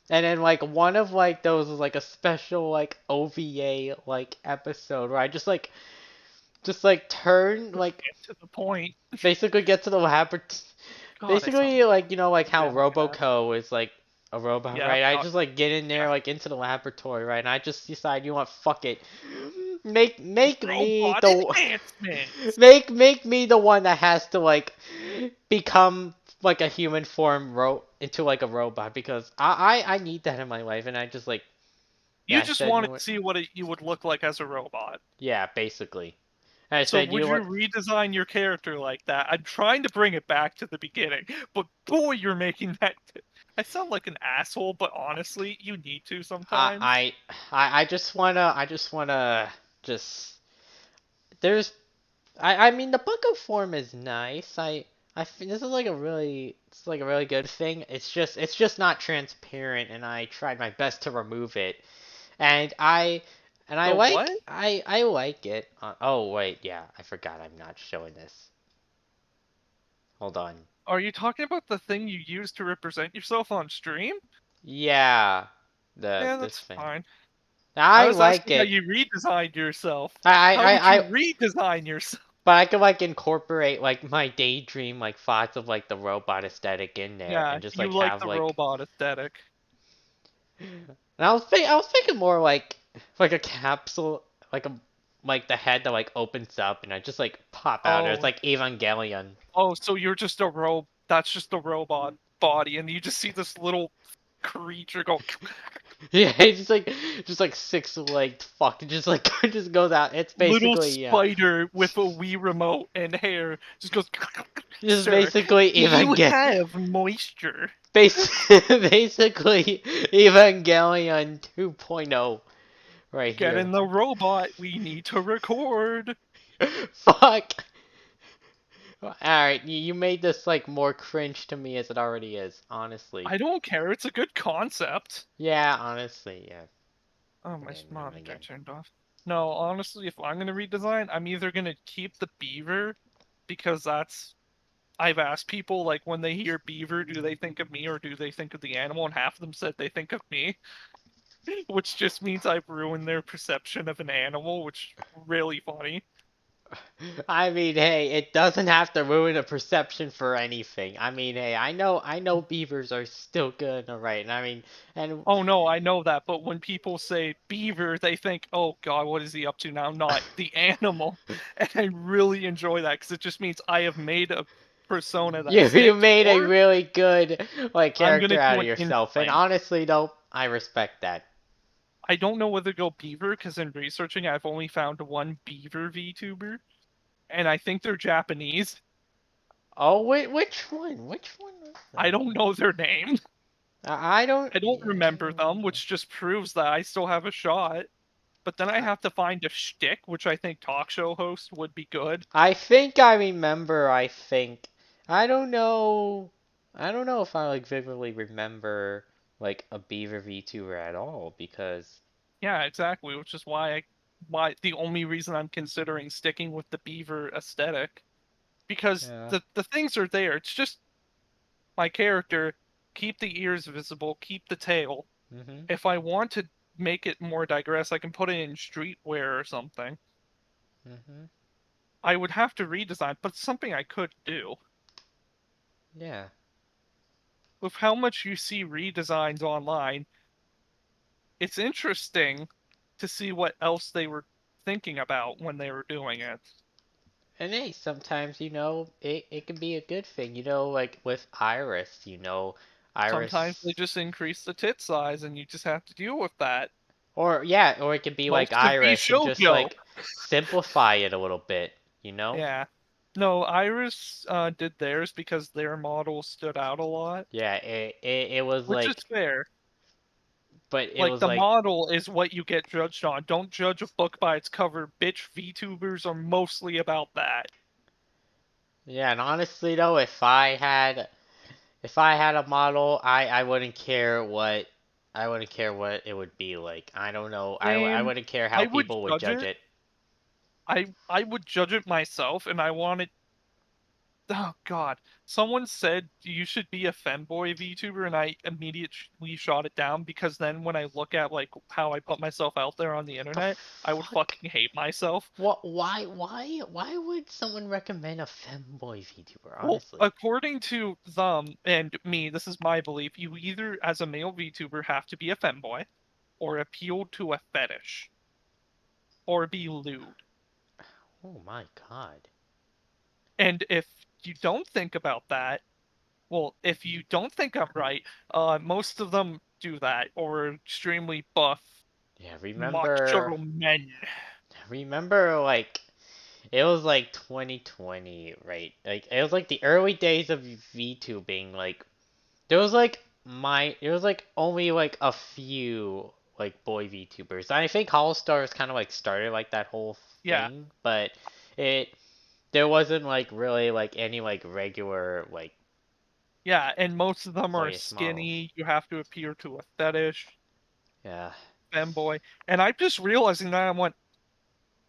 And then like one of like those was like a special like OVA like episode where I just like turn like get to the point. basically get to the God, I sound basically like you know like how bad cat. Roboco is like a robot, Yeah, right? I God, just like get in there yeah. like into the laboratory, right? And I just decide, you know what, fuck it. Make me Robot the enhancements. make me the one that has to like become like a human form into like a robot, because I need that in my life, and I just like yeah You I just said, you want know to what, see what you would look like as a robot. yeah, basically. And I So said, you would know you what, redesign your character like that? I'm trying to bring it back to the beginning, but boy, you're making that. I sound like an asshole, but honestly, you need to sometimes. I I just wanna just there's I mean the book of form is nice. I think this is like a really it's like a really good thing. It's just not transparent, and I tried my best to remove it. And I The what? like I like it. Oh wait, yeah, I forgot I'm not showing this. Hold on. Are you talking about the thing you use to represent yourself on stream? Yeah, the Yeah, this that's thing. fine. I I was like asking how it. you redesigned yourself. I How would I you I redesign yourself? but I could like incorporate like my daydream like thoughts of like the robot aesthetic in there, Yeah, and just you like like have the like robot aesthetic. and I was thinking more like a capsule, like a like the head that like opens up and I just like pop out. It's Oh, like Evangelion. oh, so you're just a that's just a robot body, and you just see this little creature go. Yeah, it's just like six legged fuck. It just like just goes out. It's Little basically yeah. spider with a Wii remote and hair just goes. Just Sir, basically you Evangelion. have moisture. Basically Evangelion 2.0 right Get here. in the robot. We need to record. Fuck. Alright, you made this like more cringe to me as it already is, honestly. I don't care. It's a good concept. Yeah, honestly, yeah. Oh, my Again, and monitor again. turned off. No, honestly, if I'm gonna redesign, I'm either gonna keep the beaver because that's I've asked people like when they hear beaver, do they think of me or do they think of the animal? And half of them said they think of me, which just means I've ruined their perception of an animal, which is really funny. I mean, hey, it doesn't have to ruin a perception for anything. I mean, hey, I know beavers are still good, alright, and I mean, and Oh no, I know that, but when people say beaver, they think, "Oh God, what is he up to now?" Not the animal, and I really enjoy that because it just means I have made a persona that you sticks. made a Or really good like I'm gonna character out do of an yourself, and implant. honestly, though, I respect that. I don't know whether to go beaver because in researching, I've only found one beaver VTuber, and I think they're Japanese. Oh, wait, which one? Which one was I that? don't know their name. I don't. I don't Yeah, I remember don't them, either. which just proves that I still have a shot. But then I have to find a shtick, which I think talk show host would be good. I think I remember. I think I don't know. I don't know if I like vividly remember like a Beaver VTuber at all, because Yeah, exactly, which is why the only reason I'm considering sticking with the beaver aesthetic. because Yeah. the things are there. It's just my character, keep the ears visible, keep the tail. Mhm. If I want to make it more digress, I can put it in streetwear or something. Mhm. I would have to redesign, but it's something I could do. Yeah. With how much you see redesigns online, it's interesting to see what else they were thinking about when they were doing it. And hey, sometimes it can be a good thing. Like with Iris. Sometimes they Iris, just increase the tit size and you just have to deal with that. or yeah, or it could be like Most of these Iris and just shoujo. like simplify it a little bit. You know? Yeah. No, Iris did theirs because their model stood out a lot, Yeah. It was which is like, fair. but it Like was the like, model is what you get judged on. Don't judge a book by its cover. Bitch, VTubers are mostly about that. yeah. And honestly though, if I had a model, I wouldn't care what. I wouldn't care what it would be like. I don't know. I Same. wouldn't care how I would people would judge judge it. it. I would judge it myself, and I wanted. Oh God! Someone said you should be a femboy VTuber, and I immediately shot it down because then when I look at like how I put myself out there on the The internet, I would fuck? fucking hate myself. What? Why would someone recommend a femboy VTuber? Well, Honestly. according to them and me, this is my belief, you either, as a male VTuber, have to be a femboy, or appeal to a fetish, or be lewd. Oh my god. And if you don't think about that, well, if you don't think I'm right, most of them do that, or extremely buff, Yeah. macho men. Remember like it was like 2020, right? Like it was like the early days of VTubing. Like there was like only like a few like boy VTubers. I think Hollow Stars kind of like started like that whole Yeah, thing, but it there wasn't like really like any like regular like yeah, and most of them are boyish models. skinny. You have to appear to a fetish, Yeah. femboy. And I'm just realizing that I went,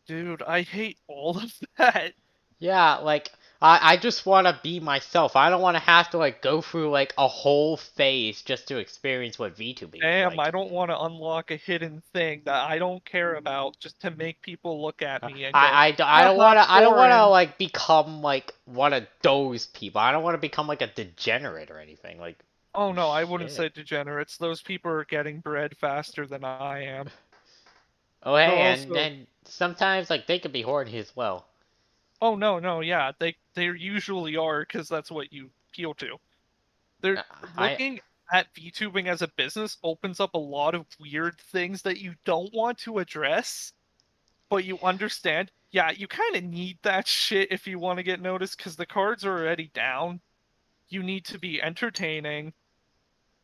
dude, I hate all of that. Yeah, like I just want to be myself. I don't want to have to like go through like a whole phase just to experience what VTubing is Damn, I like. don't want to unlock a hidden thing that I don't care about just to make people look at Uh, me and go, I, I, I don't haha, want to I don't want to foreign. like become like one of those people. I don't want to become like a degenerate or anything. Like Oh no, I wouldn't say shit. degenerates. Those people are getting bread faster than I am. Oh They're hey, and also, then sometimes like they could be horny as well. oh no, no, yeah, they usually are because that's what you appeal to. They're I looking at VTubing as a business opens up a lot of weird things that you don't want to address, but you understand. Yeah, you kind of need that shit if you want to get noticed because the cards are already down. You need to be entertaining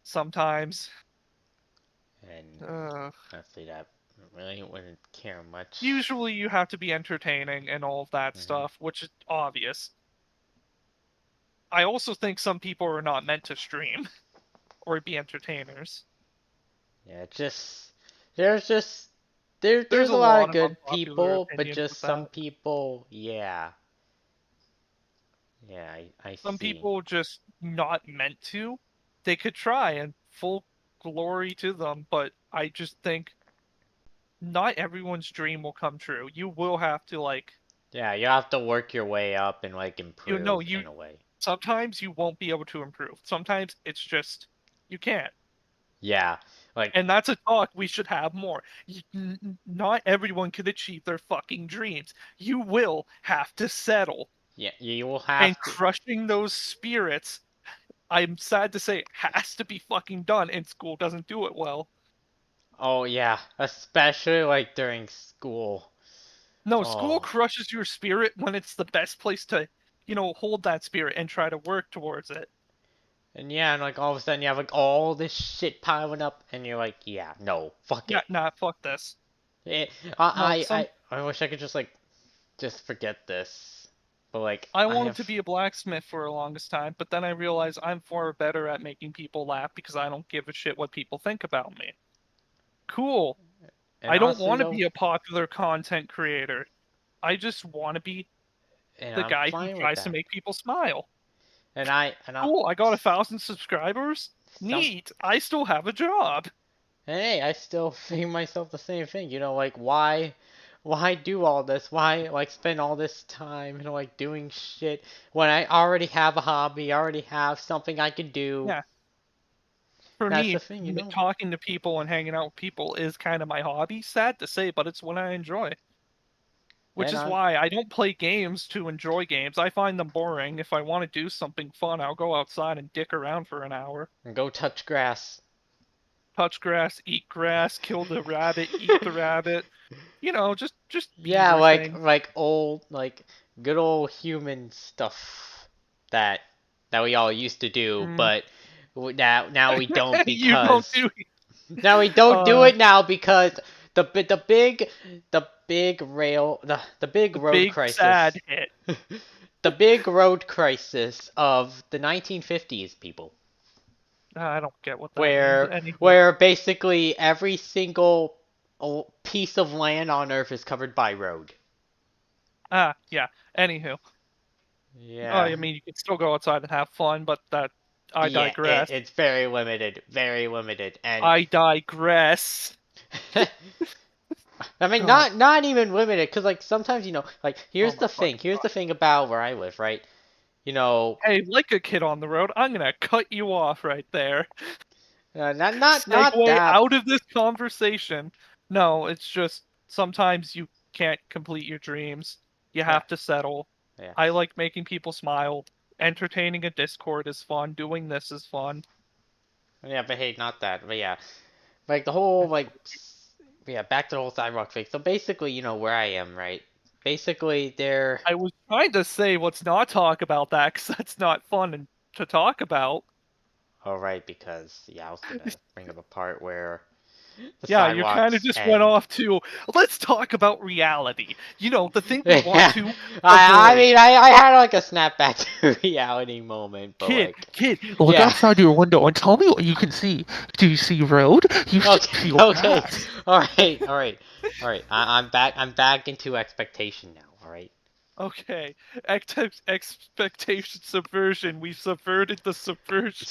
sometimes. and Uh, honestly that really wouldn't care much. Usually you have to be entertaining and all of that Hmm. stuff, which is obvious. I also think some people are not meant to stream or be entertainers. Yeah, just there's just there There's there's a a lot lot of of good unpopular people, but opinions with just some that. people, yeah. Yeah, I Some see. people just not meant to. They could try and full glory to them, but I just think not everyone's dream will come true. You will have to like, Yeah, you have to work your way up and like you know, improve you in a way. sometimes you won't be able to improve. Sometimes it's just you can't. Yeah, like And that's a talk we should have more. Not everyone can achieve their fucking dreams. You will have to settle. yeah, you will And have to. crushing those spirits, I'm sad to say, has to be fucking done, and school doesn't do it well. Oh yeah, especially like during school. No, school Oh, crushes your spirit when it's the best place to, hold that spirit and try to work towards it. and yeah, and like all of a sudden you have like all this shit piling up, and you're like, yeah, no, fuck Yeah, it. nah, fuck this. it No, I, I, I wish I could just forget this, but like I I wanted have. to be a blacksmith for the longest time, but then I realized I'm far better at making people laugh because I don't give a shit what people think about me. Cool. And I don't honestly want to though, be a popular content creator. I just want to be and The I'm guy who fine with tries to that. make people smile. And I Cool, I got 1,000 subscribers. some Neat. I still have a job. and hey, I still think myself the same thing. Like why do all this? Why like spend all this time, like doing shit when I already have a hobby, I already have something I can do. Yeah, for That's me, the thing. talking to people and hanging out with people is kind of my hobby. Sad to say, but it's what I enjoy. Which And is I'm why I don't play games to enjoy games. I find them boring. If I want to do something fun, I'll go outside and dick around for an hour. and go touch grass. Touch grass, kill the rabbit, eat the rabbit. Just Yeah, beaver thing. like old good old human stuff that that we all used to do, Mm. but now we don't You don't because do now we don't do uh it now because the big the road big sad crisis hit. the big road crisis of the 1950s, people, I don't get what that means. where Anywho. where basically every single piece of land on Earth is covered by road. Yeah. Anywho. Oh, Yeah. I mean, you can still go outside and have fun, but that I Yeah, digress. it's very limited, and I digress. I mean God. not even limited, because like sometimes like Oh here's my the thing, fucking here's god. the thing about where I live, right? You know, Hey, like a kid on the road, I'm gonna cut you off right there. not Segue that. out of this conversation. No, it's just sometimes you can't complete your dreams. You Yeah, have to settle. yeah, I like making people smile. Entertaining a Discord is fun. Doing this is fun. yeah, but hey, not that, but yeah, like the whole yeah, back to the whole sidewalk thing. So basically, where I am, right? Basically, there. I was trying to say let's not talk about that because that's not fun to talk about. All right, because yeah, I was gonna bring up a part where the Yeah, you kind of sidewalks just went and off to let's talk about reality. The thing we want yeah, to I avoid. mean, I had like a snapback to reality moment, but like, Kid, look yeah. outside your window and tell me what you can see. Do you see road? You should Okay, feel okay, grass. all right. I'm back. I'm back into expectation now. All right. Okay, expectation subversion. We've subverted the subversion.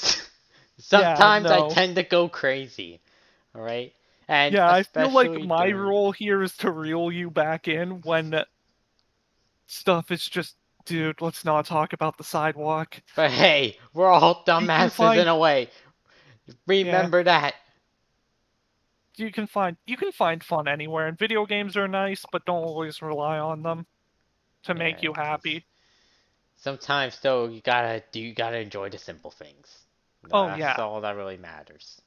Yeah, Sometimes I no. tend to go crazy. All right, and Yeah, I feel like especially my during. role here is to reel you back in when stuff is just, dude, let's not talk about the sidewalk. But hey, we're all You can dumbasses in find, a way. yeah, Remember that. you can find fun anywhere, and video games are nice, but don't always rely on them to Yeah, make you because happy. sometimes though you gotta enjoy the simple things. Oh That's yeah, all that really matters.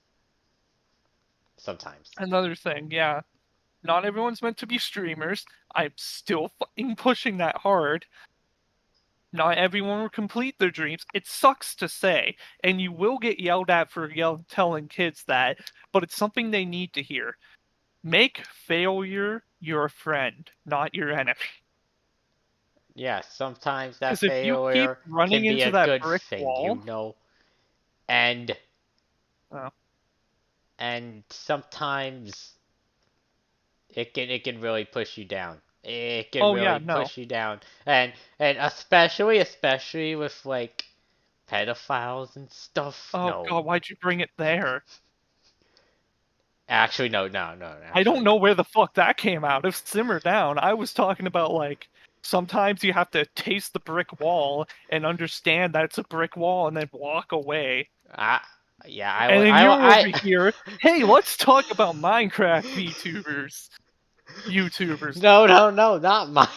Sometimes. another thing, yeah. Not everyone's meant to be streamers. I'm still fucking pushing that hard. Not everyone will complete their dreams. It sucks to say, and you will get yelled at for telling kids that, but it's something they need to hear. Make failure your friend, not your enemy. Yeah, sometimes that Because if you keep failure running can be into a that good brick thing, wall, and oh, sometimes it can really push you down. It can oh yeah, really no. push you down, and especially with like pedophiles and stuff. Oh No, god, why'd you bring it there? actually, no, I don't actually. know where the fuck that came out. If simmer down, I was talking about like sometimes you have to taste the brick wall and understand that it's a brick wall and then walk away. I yeah, And then you're over I here, hey, let's talk about Minecraft VTubers. YouTubers. no, not my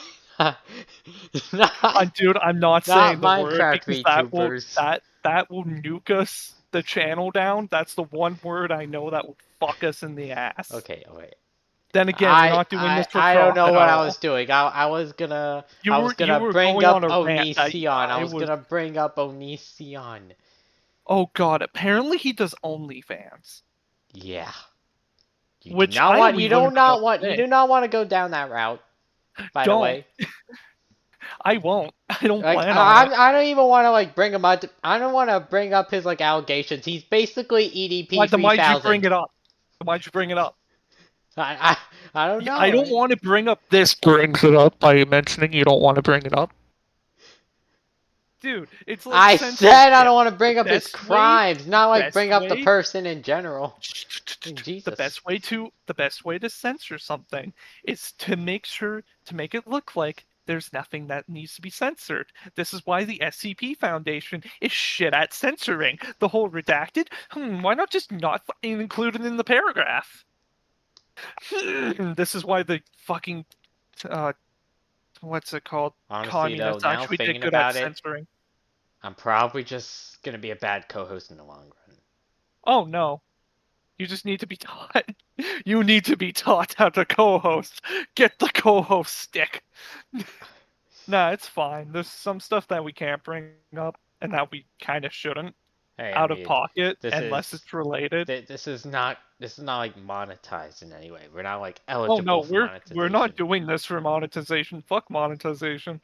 not Dude, I'm not not saying the word Minecraft because that will VTubers. that will nuke us the channel down. That's the one word I know that would fuck us in the ass. Okay, okay. Then again, we're not doing this for I don't know profit what at I was all. doing. You I were was you gonna were bring going on up a rant that Onision. I I was was. gonna bring up Onision. Oh god, apparently he does OnlyFans, Yeah. which I only learned about You today. do not want to go down that route, by the Don't. way. I won't. I don't Like plan on it. I don't even want to like bring him up. I don't want to bring up his like allegations. He's basically EDP Why'd you bring 3000. it up? Why'd you bring it up? I don't I know. don't want to bring up this brings it up by mentioning you don't want to bring it up. Dude, it's like I said I censorship. don't want to The bring up his best way, crimes, the not like best bring up the way, person in general. the Jesus. best way to the best way to censor something is to make sure to make it look like there's nothing that needs to be censored. This is why the SCP Foundation is shit at censoring. The whole redacted, why not just not include it in the paragraph? This is why the fucking uh what's it called? Honestly, though, Communists now actually did thinking good at about it, censoring. I'm probably just gonna be a bad co-host in the long run. Oh no. You just need to be taught. You need to be taught how to co-host. Get the co-host stick. Nah, it's fine. There's some stuff that we can't bring up and that we kind of shouldn't Hey, I out of mean, pocket this unless is it's related. this is not like monetized in any way. We're not like Oh no, eligible for we're not monetization. doing this for monetization. Fuck monetization.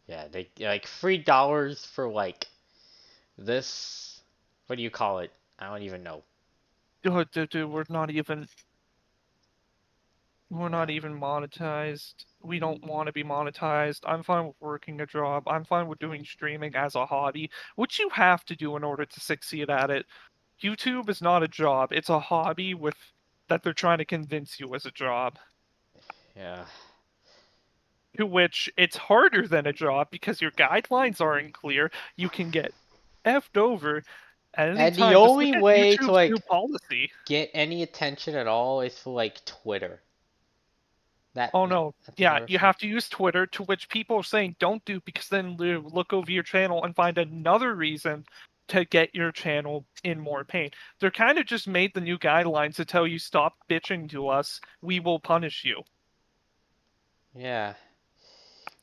Yeah, they like $3 for like this. What do you call it? I don't even know. Dude, we're Yeah, not even monetized. We don't want to be monetized. I'm fine with working a job. I'm fine with doing streaming as a hobby, which you have to do in order to succeed at it. YouTube is not a job. It's a hobby with that they're trying to convince you as a job. yeah. To which it's harder than a job because your guidelines aren't clear. You can get effed over at any And the time. Just look only at way to YouTube's new like policy. get any attention at all is for like Twitter. That, Oh that no. that's Yeah, another you thing. have to use Twitter, to which people are saying don't do because then they look over your channel and find another reason to get your channel in more pain. They're kind of just made the new guidelines to tell you stop bitching to us, we will punish you. Yeah.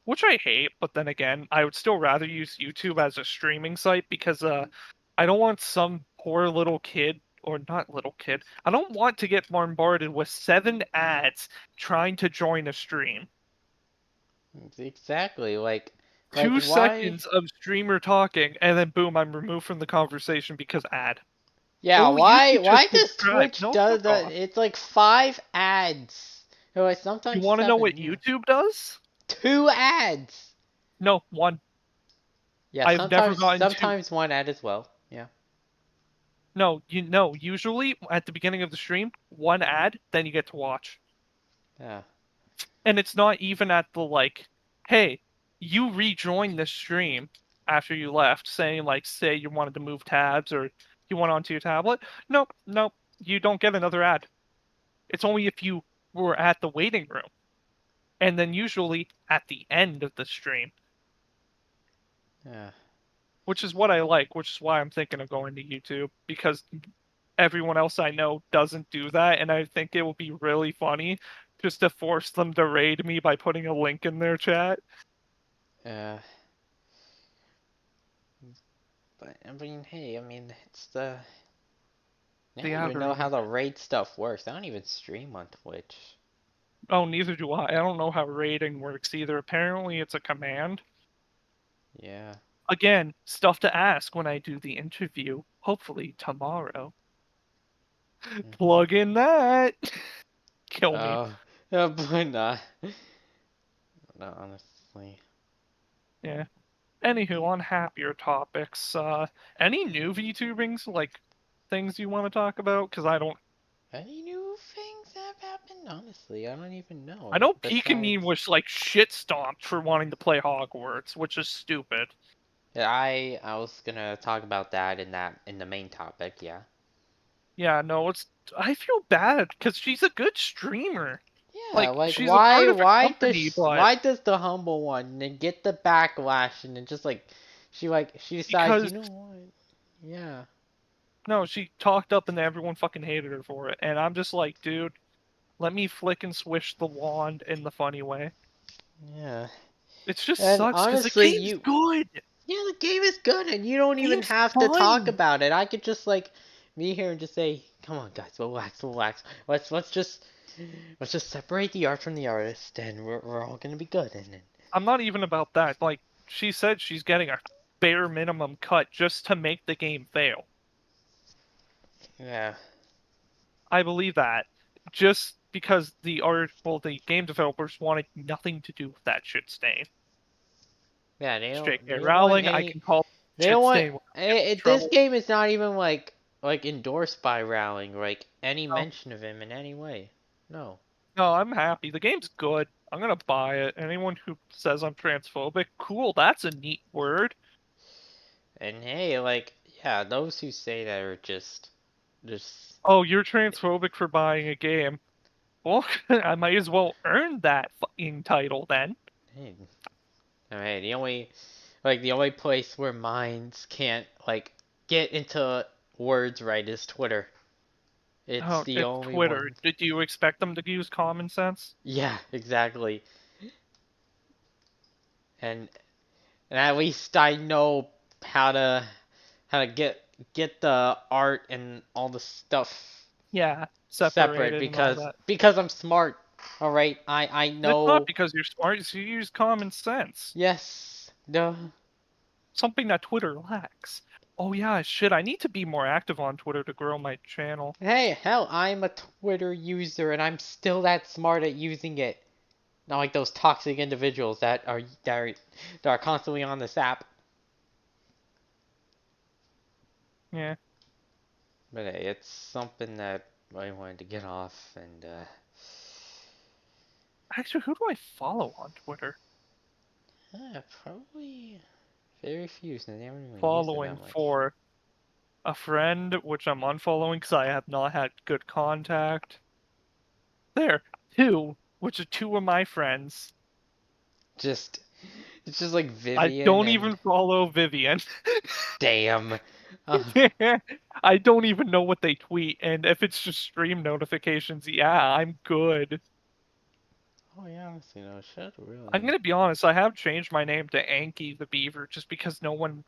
Which I hate, but then again, I would still rather use YouTube as a streaming site because I don't want some poor little kid or not little kid. I don't want to get bombarded with 7 ads trying to join a stream. Exactly. Like Two why? seconds of streamer talking, and then boom, I'm removed from the conversation because ad. Yeah, Oh, you why should just why does subscribe. Twitch No, does fuck that? off. It's like 5 ads. Oh, it's You sometimes want to know what 7, yeah. YouTube does? 2 ads. No, one. Yeah, I've never sometimes gotten two. sometimes 1 ad as well. Yeah. No, you know, usually at the beginning of the stream, 1 ad, then you get to watch. Yeah. And it's not even at the like, hey, you rejoined the stream after you left, saying like, say you wanted to move tabs or you went onto your tablet. Nope, nope, you don't get another ad. It's only if you were at the waiting room, and then usually at the end of the stream, Yeah. which is what I like, which is why I'm thinking of going to YouTube because everyone else I know doesn't do that, and I think it will be really funny just to force them to raid me by putting a link in their chat. Yeah. But I mean, hey, I mean, it's the I The don't even know how algorithm. the raid stuff works. I don't even stream on Twitch. Oh, neither do I. I don't know how raiding works either. Apparently, it's a command. Yeah. Again, stuff to ask when I do the interview. Hopefully tomorrow. Mhm. Plug in that. Kill me. Oh, but not. Not honestly. Yeah. Anywho, on happier topics, any new VTubings, like things you want to talk about? Because Any new things have happened? Honestly, I don't even know. I know Pikmin Besides, was like shit stomped for wanting to play Hogwarts, which is stupid. yeah, I was gonna talk about that in the main topic. Yeah. Yeah, no, I feel bad because she's a good streamer. Yeah, Like like she's a part why of a why company, does but why does the humble one then get the backlash and then just she decides, because you know what? Yeah. no, she talked up and everyone fucking hated her for it, and I'm just like, dude, let me flick and swish the wand in the funny way. Yeah. It just And sucks because the honestly, game's you good. yeah, the game is good and you don't even Game's have to talk fun. about it. I could just like be here and just say, "Come on, guys, relax, relax. Let's just separate the art from the artist and we're all gonna be good." And then I'm not even about that. Like she said, she's getting a bare minimum cut just to make the game fail. yeah. I believe that. Just because the game developers wanted nothing to do with that shit stain. Yeah, It's J.K. they don't want Rowling. I any. can call They shit don't want. stain when I get in This trouble. game is not even like endorsed by Rowling. Like any No, mention of him in any way. No. no, I'm happy. The game's good. I'm gonna buy it. Anyone who says I'm transphobic, cool. That's a neat word. And hey, like yeah, those who say that are just. Oh, you're transphobic for buying a game. Well, I might as well earn that fucking title then. Hey, hey, the only place where minds can't like get into words right is Twitter. It's Oh, the it's only Twitter. one. Did you expect them to use common sense? Yeah, exactly. And and at least I know how to get the art and all the stuff Yeah, separate separated and all because that. I'm smart. All right, I It's not know. because you're smart, it's you use common sense. Yes. Duh. Something that Twitter lacks. Oh yeah, shit, I need to be more active on Twitter to grow my channel. Hey, hell, I'm a Twitter user and I'm still that smart at using it. Not like those toxic individuals that are constantly on this app. Yeah. But hey, it's something that I wanted to get off and Actually, who do I follow on Twitter? probably very few since I haven't really used it that Following much. for a friend, which I'm unfollowing because I have not had good contact. There, two, which are two of my friends. Just it's just like I Vivian don't and even follow Vivian. damn. Uh, I don't even know what they tweet, and if it's just stream notifications, yeah, I'm good. oh yeah, honestly, no shit, I'm really. gonna be honest, I have changed my name to Anky the Beaver just because no one.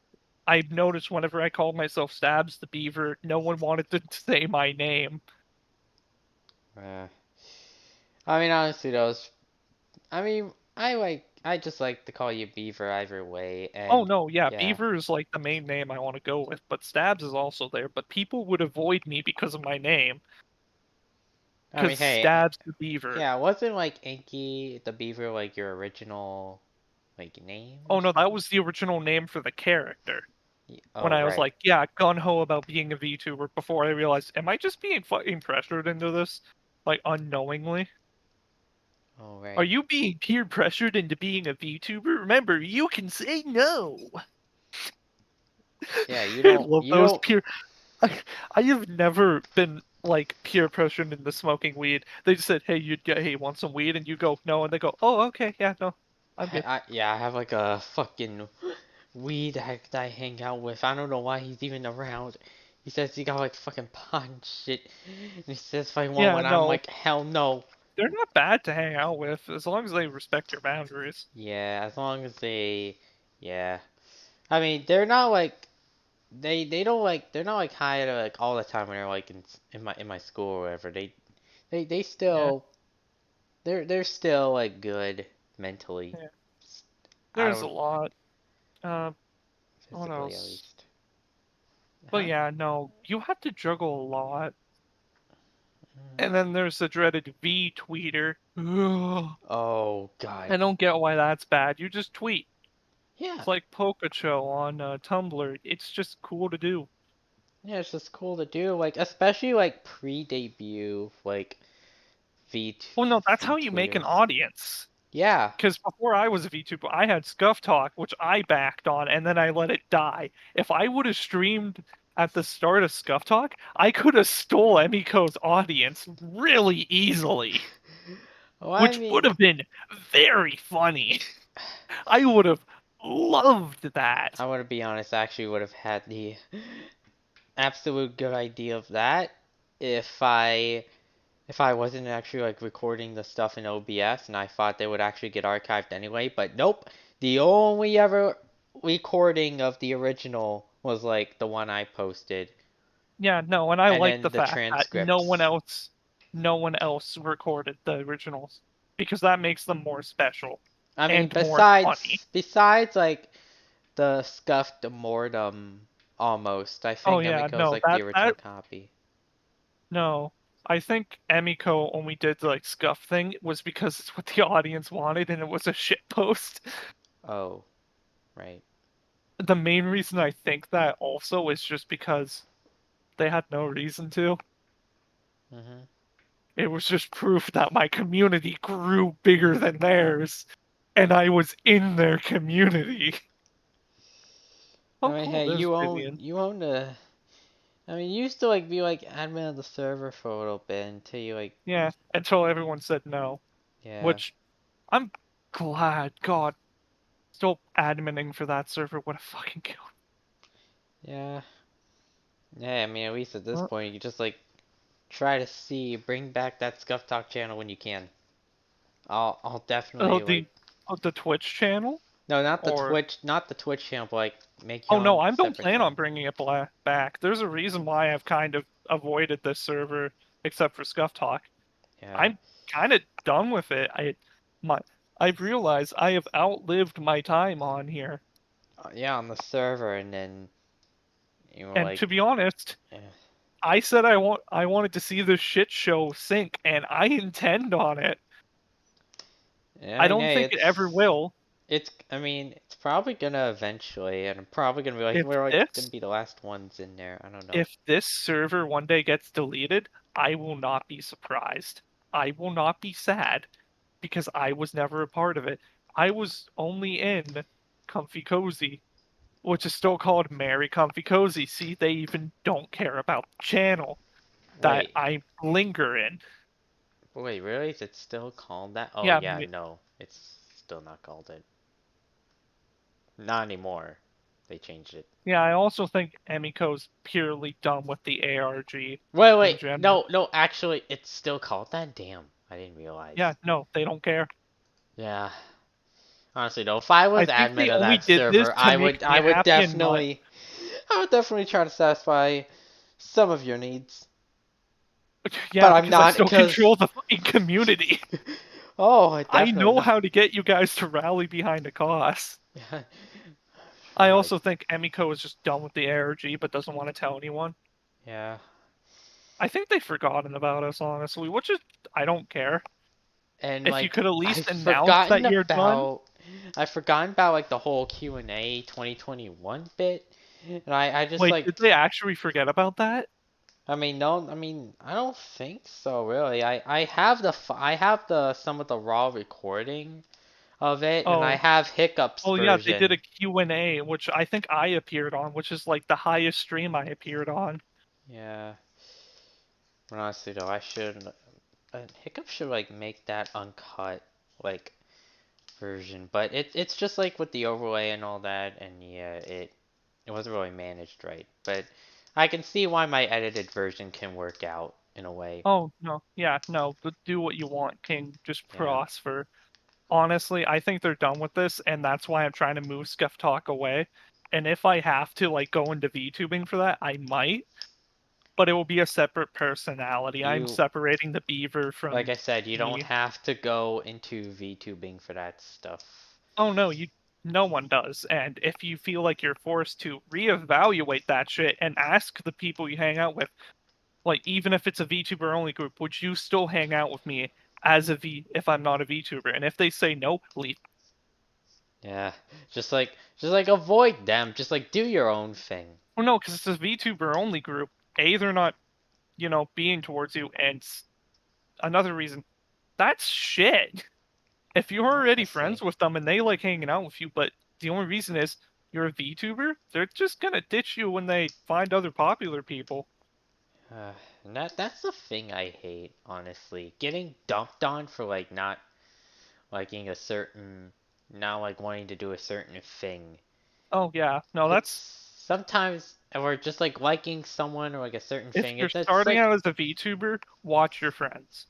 I've noticed whenever I called myself Stabs the Beaver, no one wanted to say my name. Uh, I mean, honestly, those. I mean, I just like to call you Beaver either way, Oh and no, yeah, yeah. Beaver is like the main name I want to go with, but Stabs is also there, but people would avoid me because of my name, I mean, because hey, Stabs the Beaver. yeah, wasn't like Inky the Beaver like your original like name or Oh no, that something? was the original name for the character. When Oh I was right, like, yeah, gun ho about being a VTuber before I realized, am I just being fucking pressured into this? Like, unknowingly? oh Are right. you being peer pressured into being a VTuber? Remember, you can say no. Yeah, I love you those don't. peer. I have never been like peer pressured into smoking weed. They just said, "Hey, hey, want some weed?" And you go, "No," and they go, "Oh, okay, yeah, no, I'm good." Yeah, I have like a fucking weed that I hang out with. I don't know why he's even around. He says he got like fucking pot and shit. And he says if I want Yeah, one, I'm no, like hell no. they're not bad to hang out with as long as they respect your boundaries. Yeah, as long as they, yeah. I mean, they're not like they don't like they're not like high like all the time when they're like in my school or whatever. They Yeah, still they're still like good mentally. yeah. I There's a don't lot. Uh, what physically at else? least. But Huh? yeah, no, you have to juggle a lot. Mm. And then there's the dreaded V tweeter. Ugh. Oh God. I don't get why that's bad. You just tweet. Yeah. It's like Pokecho on Tumblr. It's just cool to do. Yeah, it's just cool to do. Like especially like pre-debut like V Well, no, that's V how you make an tweeters. audience. Yeah. Because before I was a VTuber, I had Scuff Talk, which I backed on, and then I let it die. If I would have streamed at the start of Scuff Talk, I could have stole Emiko's audience really easily, Well, I which would mean, have been very funny. I would have loved that. I want to be honest. I actually would have had the absolute good idea of that if I wasn't actually like recording the stuff in OBS and I thought they would actually get archived anyway, but nope. The only ever recording of the original was like the one I posted Yeah, no, and I and like the then the fact that transcripts. no one else recorded the originals because that makes them more special I mean and more funny. besides like the scuffed mortem almost, I Oh think yeah, Emiko's no, like the original that copy. no. I think Emiko when we did the like scuff thing was because it's what the audience wanted and it was a shit post. Oh. right. The main reason I think that also is just because they had no reason to. Mhm. It was just proof that my community grew bigger than theirs, and I was in their community. I Oh, mean, cool, hey, there's you Vivian. own the. I mean, you used to like be like admin of the server for a little bit until you like. Yeah, until everyone said no, Yeah. which I'm glad. God, still adminning for that server would have fucking killed. Yeah. Yeah. I mean, at least at this Uh, point, you just like try to see bring back that Scuff Talk channel when you can. I'll Oh, definitely like. the Twitch channel, No, or Not the Twitch channel, but like make oh your no, own I don't separate plan on channel. bringing it back. There's a reason why I've kind of avoided this server, except for Scuff Talk. Yeah. I'm kind of done with it. My I've realized I have outlived my time on here. Yeah, on the server, and then you know And like. to be honest, Yeah. I said I wanted to see this shit show sink, and I intend on it. Yeah, I I mean, don't hey, think it ever will. I mean, it's probably gonna eventually, and I'm probably gonna be like, If we're like gonna this be the last ones in there. I don't know. if this server one day gets deleted, I will not be surprised. I will not be sad because I was never a part of it. I was only in Comfy Cozy, which is still called Mary Comfy Cozy. See, they even don't care about the channel that Wait, I linger in. wait, really? Is it still called that? Oh Yeah, yeah, no, it's still not called it. Not anymore. They changed it. yeah. I also think Emiko's purely done with the ARG Wait, in general. no, no, actually, it's still called that. Damn, I didn't realize. Yeah, no, they don't care. Yeah, honestly, though, if I I was think they admin of only that did this server, to make me happy and not. I would definitely try to satisfy some of your needs. But Yeah, I'm because I not, still because. control the fucking community. Oh, I I definitely know not. how to get you guys to rally behind a cause. Yeah. I Alright. also think Emiko is just done with the ARG but doesn't want to tell anyone. Yeah. I think they've forgotten about us, honestly, which is, I don't care. And If you like could at I've least announce that forgotten you're done. about I've forgotten about like the whole Q&A 2021 bit. And I just Wait, like did they actually forget about that? I mean no I mean I don't think so really. I have I have the some of the raw recording of it, and I Oh, have Hiccup's oh yeah, they did a version. Q&A, which I think I appeared on, which is like the highest stream I appeared on. Yeah. But honestly though, I should Hiccup should like make that uncut like version, but it's just like with the overlay and all that, and yeah, it wasn't really managed right. But I can see why my edited version can work out in a way. Oh, no. Yeah, no, but do what you want, King. Just Yeah, prosper. Honestly, I think they're done with this, and that's why I'm trying to move Scuff Talk away. And if I have to like go into VTubing for that, I might, but it will be a separate personality. I'm you separating the beaver like from I said, you don't me. have to go into VTubing for that stuff. Oh no, you no one does. And if you feel like you're forced to reevaluate that shit and ask the people you hang out with, like even if it's a VTuber only group, would you still hang out with me as a V if I'm not a VTuber? And if they say no, leave. Yeah, just like avoid them. Just like do your own thing. Well, no, because it's a VTuber only group. A, they're not, being towards you, and another reason, that's shit. If you're already Honestly. friends with them and they like hanging out with you, but the only reason is you're a VTuber, they're just gonna ditch you when they find other popular people. And that's the thing I hate, honestly. Getting dumped on for like not liking a certain not like wanting to do a certain thing. Oh yeah, no, that's It's sometimes or just like liking someone or like a certain if thing. you're It's starting like out as a VTuber, watch your friends.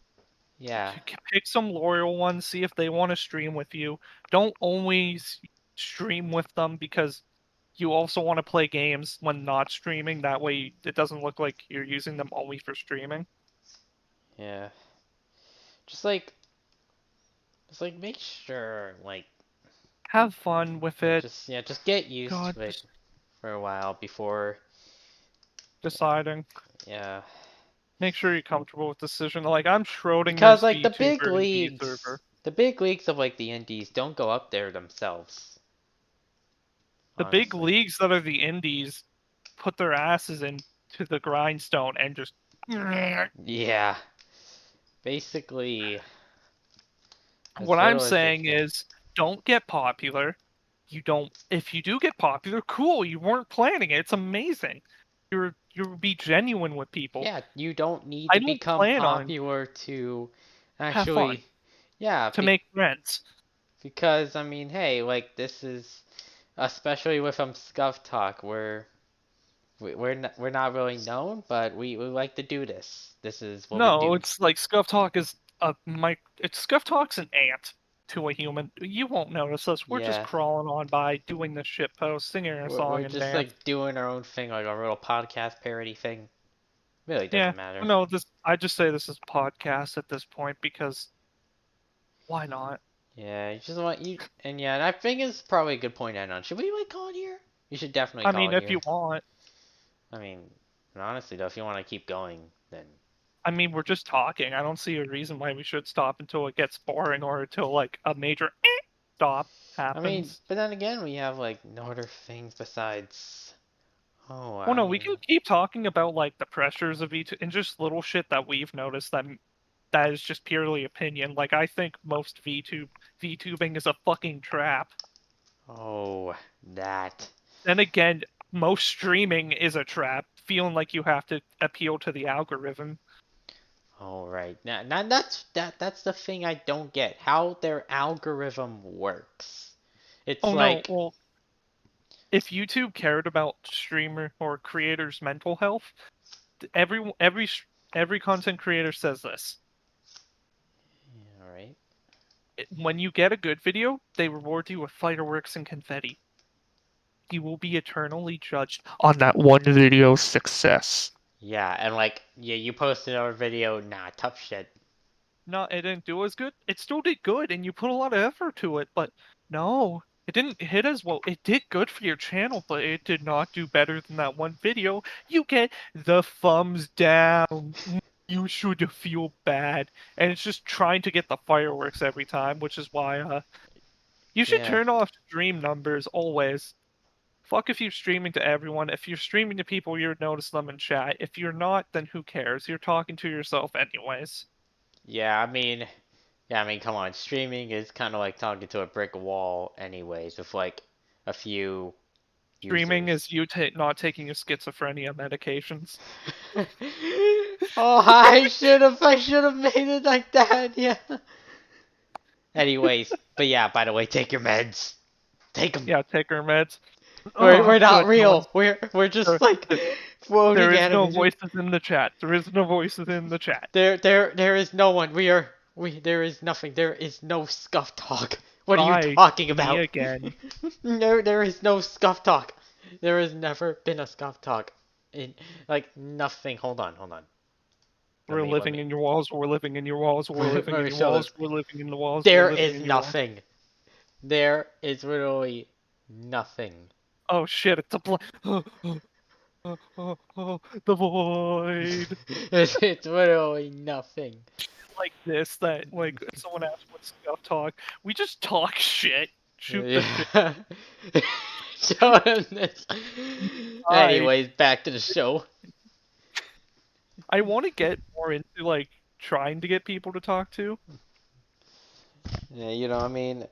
yeah. Pick some loyal ones, see if they want to stream with you. Don't always stream with them because you also want to play games when not streaming. That way it doesn't look like you're using them only for streaming. Yeah. Just like make sure like Have fun with it. just get used God, to it just for a while before deciding. yeah. Make sure you're comfortable with the decision. Like I'm Because Schrodinger's like VTuber and V server. the big leagues of like the indies don't go up there themselves. The big honestly. leagues that are the indies put their asses into the grindstone and just. Yeah, basically, What as I'm little as they saying can. is, don't get popular. You don't. If you do get popular, cool. You weren't planning it. It's amazing. You'll be genuine with people. Yeah, you don't need I to don't become plan on popular to have fun actually, yeah, to make friends. because I mean, hey, like this is especially with Scuff Talk, we're not really known, but we like to do this. This is what we No, do. it's like Scuff Talk is a It's Scuff Talk's an ant to a human. You won't notice us. We're just Yeah, crawling on by, doing the shit post, singing our we're song and just dance. like doing our own thing, like a little podcast parody thing. Really Yeah, doesn't matter. no, this. I just say this is podcast at this point because why not? Yeah, you just want you, and yeah, and I think it's probably a good point to end on. Should we like call it here? You should definitely I call mean, it if here. you want. I mean, honestly though, if you want to keep going, then I mean, we're just talking. I don't see a reason why we should stop until it gets boring or until like a major stop I mean, happens. but then again, we have like no other things besides. Oh, Well, I no, we mean, can keep talking about like the pressures of each and just little shit that we've noticed that is just purely opinion. Like I think most VTubing is a fucking trap. oh, that. Then again, most streaming is a trap, feeling like you have to appeal to the algorithm. All right, now that's the thing I don't get. How their algorithm works. It's Oh no, like, well, if YouTube cared about streamer or creators' mental health, every content creator says this. all right. When you get a good video, they reward you with fireworks and confetti. You will be eternally judged on that one video's success. Yeah, and like, yeah, you posted our video. Nah, tough shit. No, it didn't do as good. It still did good, and you put a lot of effort to it, but no, it didn't hit as well. It did good for your channel, but it did not do better than that one video. You get the thumbs down. You should feel bad. And it's just trying to get the fireworks every time, which is why you should Yeah. turn off stream numbers always. Fuck if you're streaming to everyone. If you're streaming to people, you notice them in chat. If you're not, then who cares? You're talking to yourself anyways. Yeah, I mean, come on. Streaming is kind of like talking to a brick wall, anyways, with like a few Streaming users. is you not taking your schizophrenia medications. Oh, I should have made it like that. Yeah. Anyways, but yeah, by the way, take your meds. Take them. Yeah, take her meds. Oh, We're not good. No real. one's We're just there. like There there floating is no enemies. voices in the chat. There is no voices in the chat. There is no one. There is nothing. There is no scuff talk. What are you Hi, talking me about? again. No, there is no scuff talk. There has never been a scuff talk. In like nothing. Hold on. We're Let living me in your walls. We're living in your walls. We're living let in me your show walls. this. We're living in the walls. We're There living is in your walls. nothing. There is literally nothing. Oh shit! It's a the void. It's literally nothing. Like this. That like someone asked what stuff talk. We just talk shit. Shoot the shit. Yeah. Show him this. I Anyways, back to the show. I want to get more into like trying to get people to talk to. Yeah, I mean,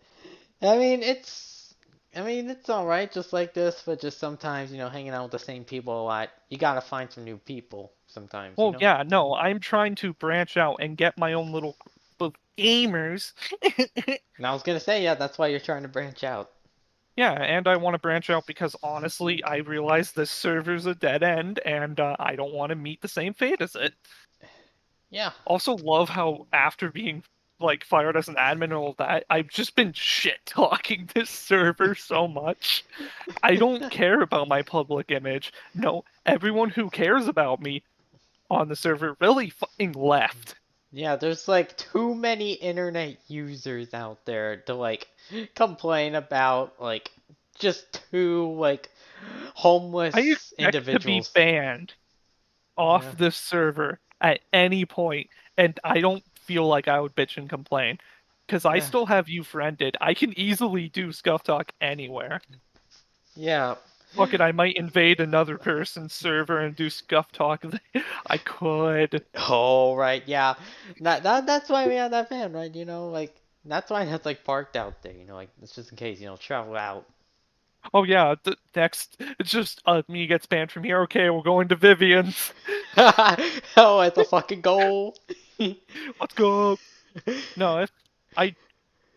it's all right just like this, but just sometimes, hanging out with the same people a lot, you gotta find some new people sometimes. Well, yeah, no, I'm trying to branch out and get my own little group of gamers. And I was gonna say, yeah, that's why you're trying to branch out. Yeah, and I want to branch out because honestly, I realize this server's a dead end, and I don't want to meet the same fate as it. Yeah. Also, love how after being like fired as an admin and all that, I've just been shit talking this server so much. I don't care about my public image. No, everyone who cares about me on the server really fucking left. Yeah, there's like too many internet users out there to like complain about like just two like I homeless expect to be individuals. banned off Yeah. this server at any point, and I don't feel like I would bitch and complain. Because I Yeah. still have you friended. I can easily do Scuff Talk anywhere. Yeah. Fuck it, I might invade another person's server and do scuff talk. I could. Oh right, yeah. That's why we have that fan, right? Like that's why that's like parked out there. Like it's just in case travel out. Oh yeah, next it's just me gets banned from here. Okay, we're going to Vivian's. Oh, it's a fucking goal. Let's go. No, if I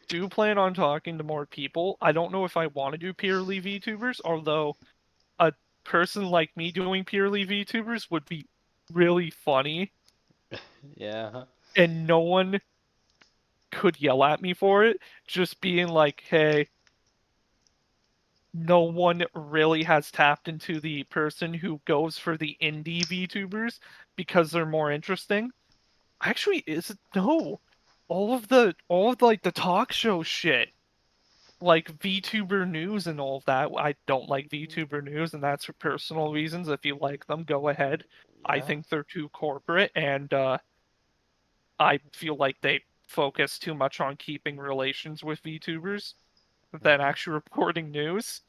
do plan on talking to more people, I don't know if I want to do purely VTubers, although a person like me doing purely VTubers would be really funny, Yeah. and no one could yell at me for it. Just being like, hey, no one really has tapped into the person who goes for the indie VTubers because they're more interesting. Actually, is it no? All of like the talk show shit, like VTuber news and all of that. I don't like VTuber news, and that's for personal reasons. If you like them, go ahead. I Yeah. think they're too corporate, and I feel like they focus too much on keeping relations with VTubers than Hmm. actually reporting news.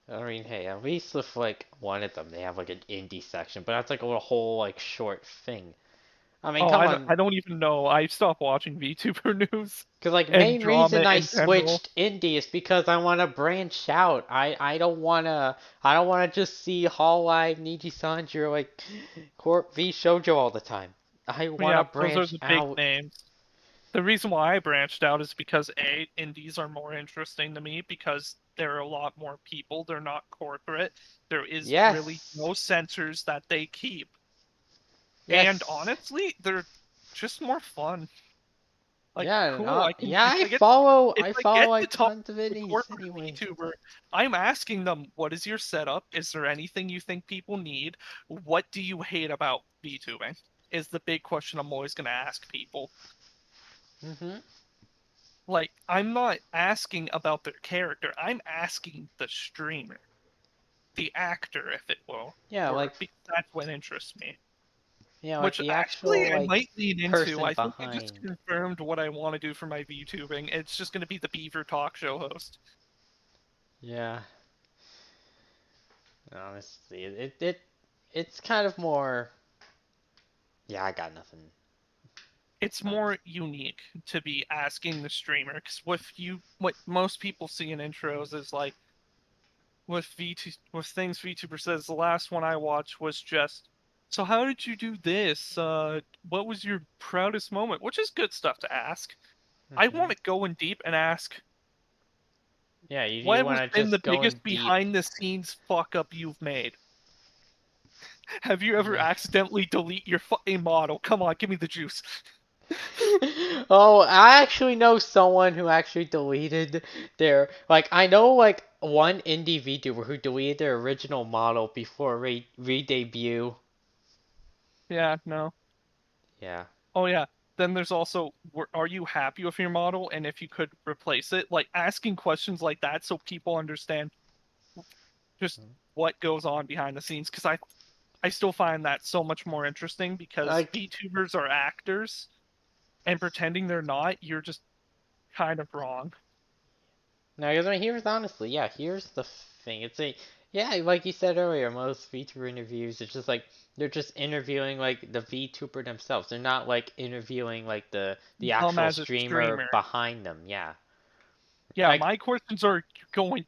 I mean, hey, at least with like one of them, they have like an indie section, but that's like a whole like short thing. I mean, Oh, come on. I don't even know. I stopped watching VTuber news Cause like and main drama reason I in general. switched indie is because I want to branch out. I don't wanna just see Hololive Niji Sanjuro like Corp v Shoujo all the time. I Yeah, wanna those are branch the big out. names. The reason why I branched out is because A, indies are more interesting to me because there are a lot more people. They're not corporate. There is really Yes. no censors that they keep. And Yes. honestly, they're just more fun. Like, Yeah, cool, I can yeah, if I I get follow if I I follow get to like talk tons of to a indies corporate anyways. VTuber, I'm asking them, what is your setup? Is there anything you think people need? What do you hate about VTubing? Is the big question I'm always gonna ask people. Hmm. Like, I'm not asking about their character. I'm asking the streamer, the actor, if it will, Yeah, or like because that's what interests me. like Which the actually actual I like might lean into. person I think I just behind. confirmed what I want to do for my VTubing. It's just going to be the Beaver talk show host. Yeah. Honestly, it's kind of more. Yeah, I got nothing. It's more Honest. unique to be asking the streamer because what most people see in intros is like with things VTuber says. The last one I watched was just, so how did you do this? What was your proudest moment? Which is good stuff to ask. I Hmm. want to go in deep and ask, Yeah, you what has want to been the just go in biggest deep. behind the scenes fuck up you've made? Have you ever Yeah. accidentally delete your fucking model? Come on, give me the juice. Oh, I actually know someone who actually deleted their like I know like one indie VTuber who deleted their original model before re-debut. Yeah, no. Yeah. Oh yeah. Then there's also, are you happy with your model? And if you could replace it, like asking questions like that so people understand just what goes on behind the scenes. Because I still find that so much more interesting because Like VTubers are actors and pretending they're not, you're just kind of wrong. now, because I mean, here's honestly, yeah, here's the thing. It's a yeah, like you said earlier, most VTuber interviews, it's just like they're just interviewing like the VTuber themselves. They're not like interviewing like the Them actual as a streamer streamer. behind them. Yeah, Yeah, like my questions are going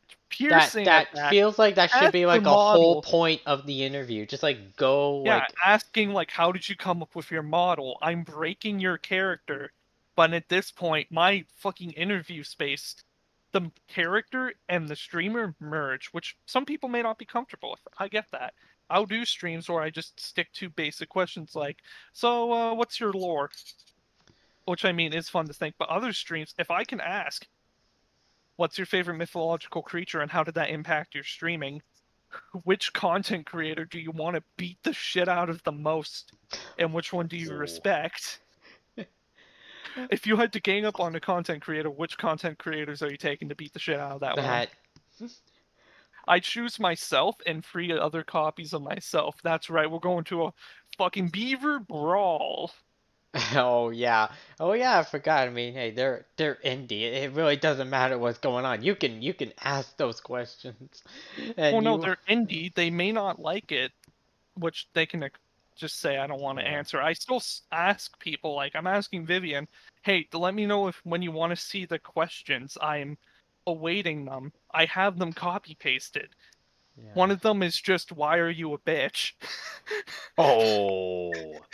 that piercing that attack. feels like that should Ask be the like a whole model. point of the interview. Just like go Yeah, like asking like, how did you come up with your model? I'm breaking your character, but at this point, my fucking interview space, the character and the streamer merge, which some people may not be comfortable with. I get that. I'll do streams where I just stick to basic questions like, so what's your lore? Which I mean is fun to think, but other streams, if I can ask, what's your favorite mythological creature and how did that impact your streaming? Which content creator do you want to beat the shit out of the most? And which one do you ooh, respect? If you had to gang up on a content creator, which content creators are you taking to beat the shit out of that one? that I choose myself and three other copies of myself. That's right, we're going to a fucking beaver brawl. Oh yeah. Oh yeah, I forgot. I mean, hey, they're indie. It really doesn't matter what's going on. You can ask those questions. Well, And no, you they're indie. They may not like it, which they can just say I don't want to Yeah. answer. I still ask people, like I'm asking Vivian, hey, to let me know if when you want to see the questions. I'm awaiting them. I have them copy pasted. One Yeah. of them is just why are you a bitch? Oh.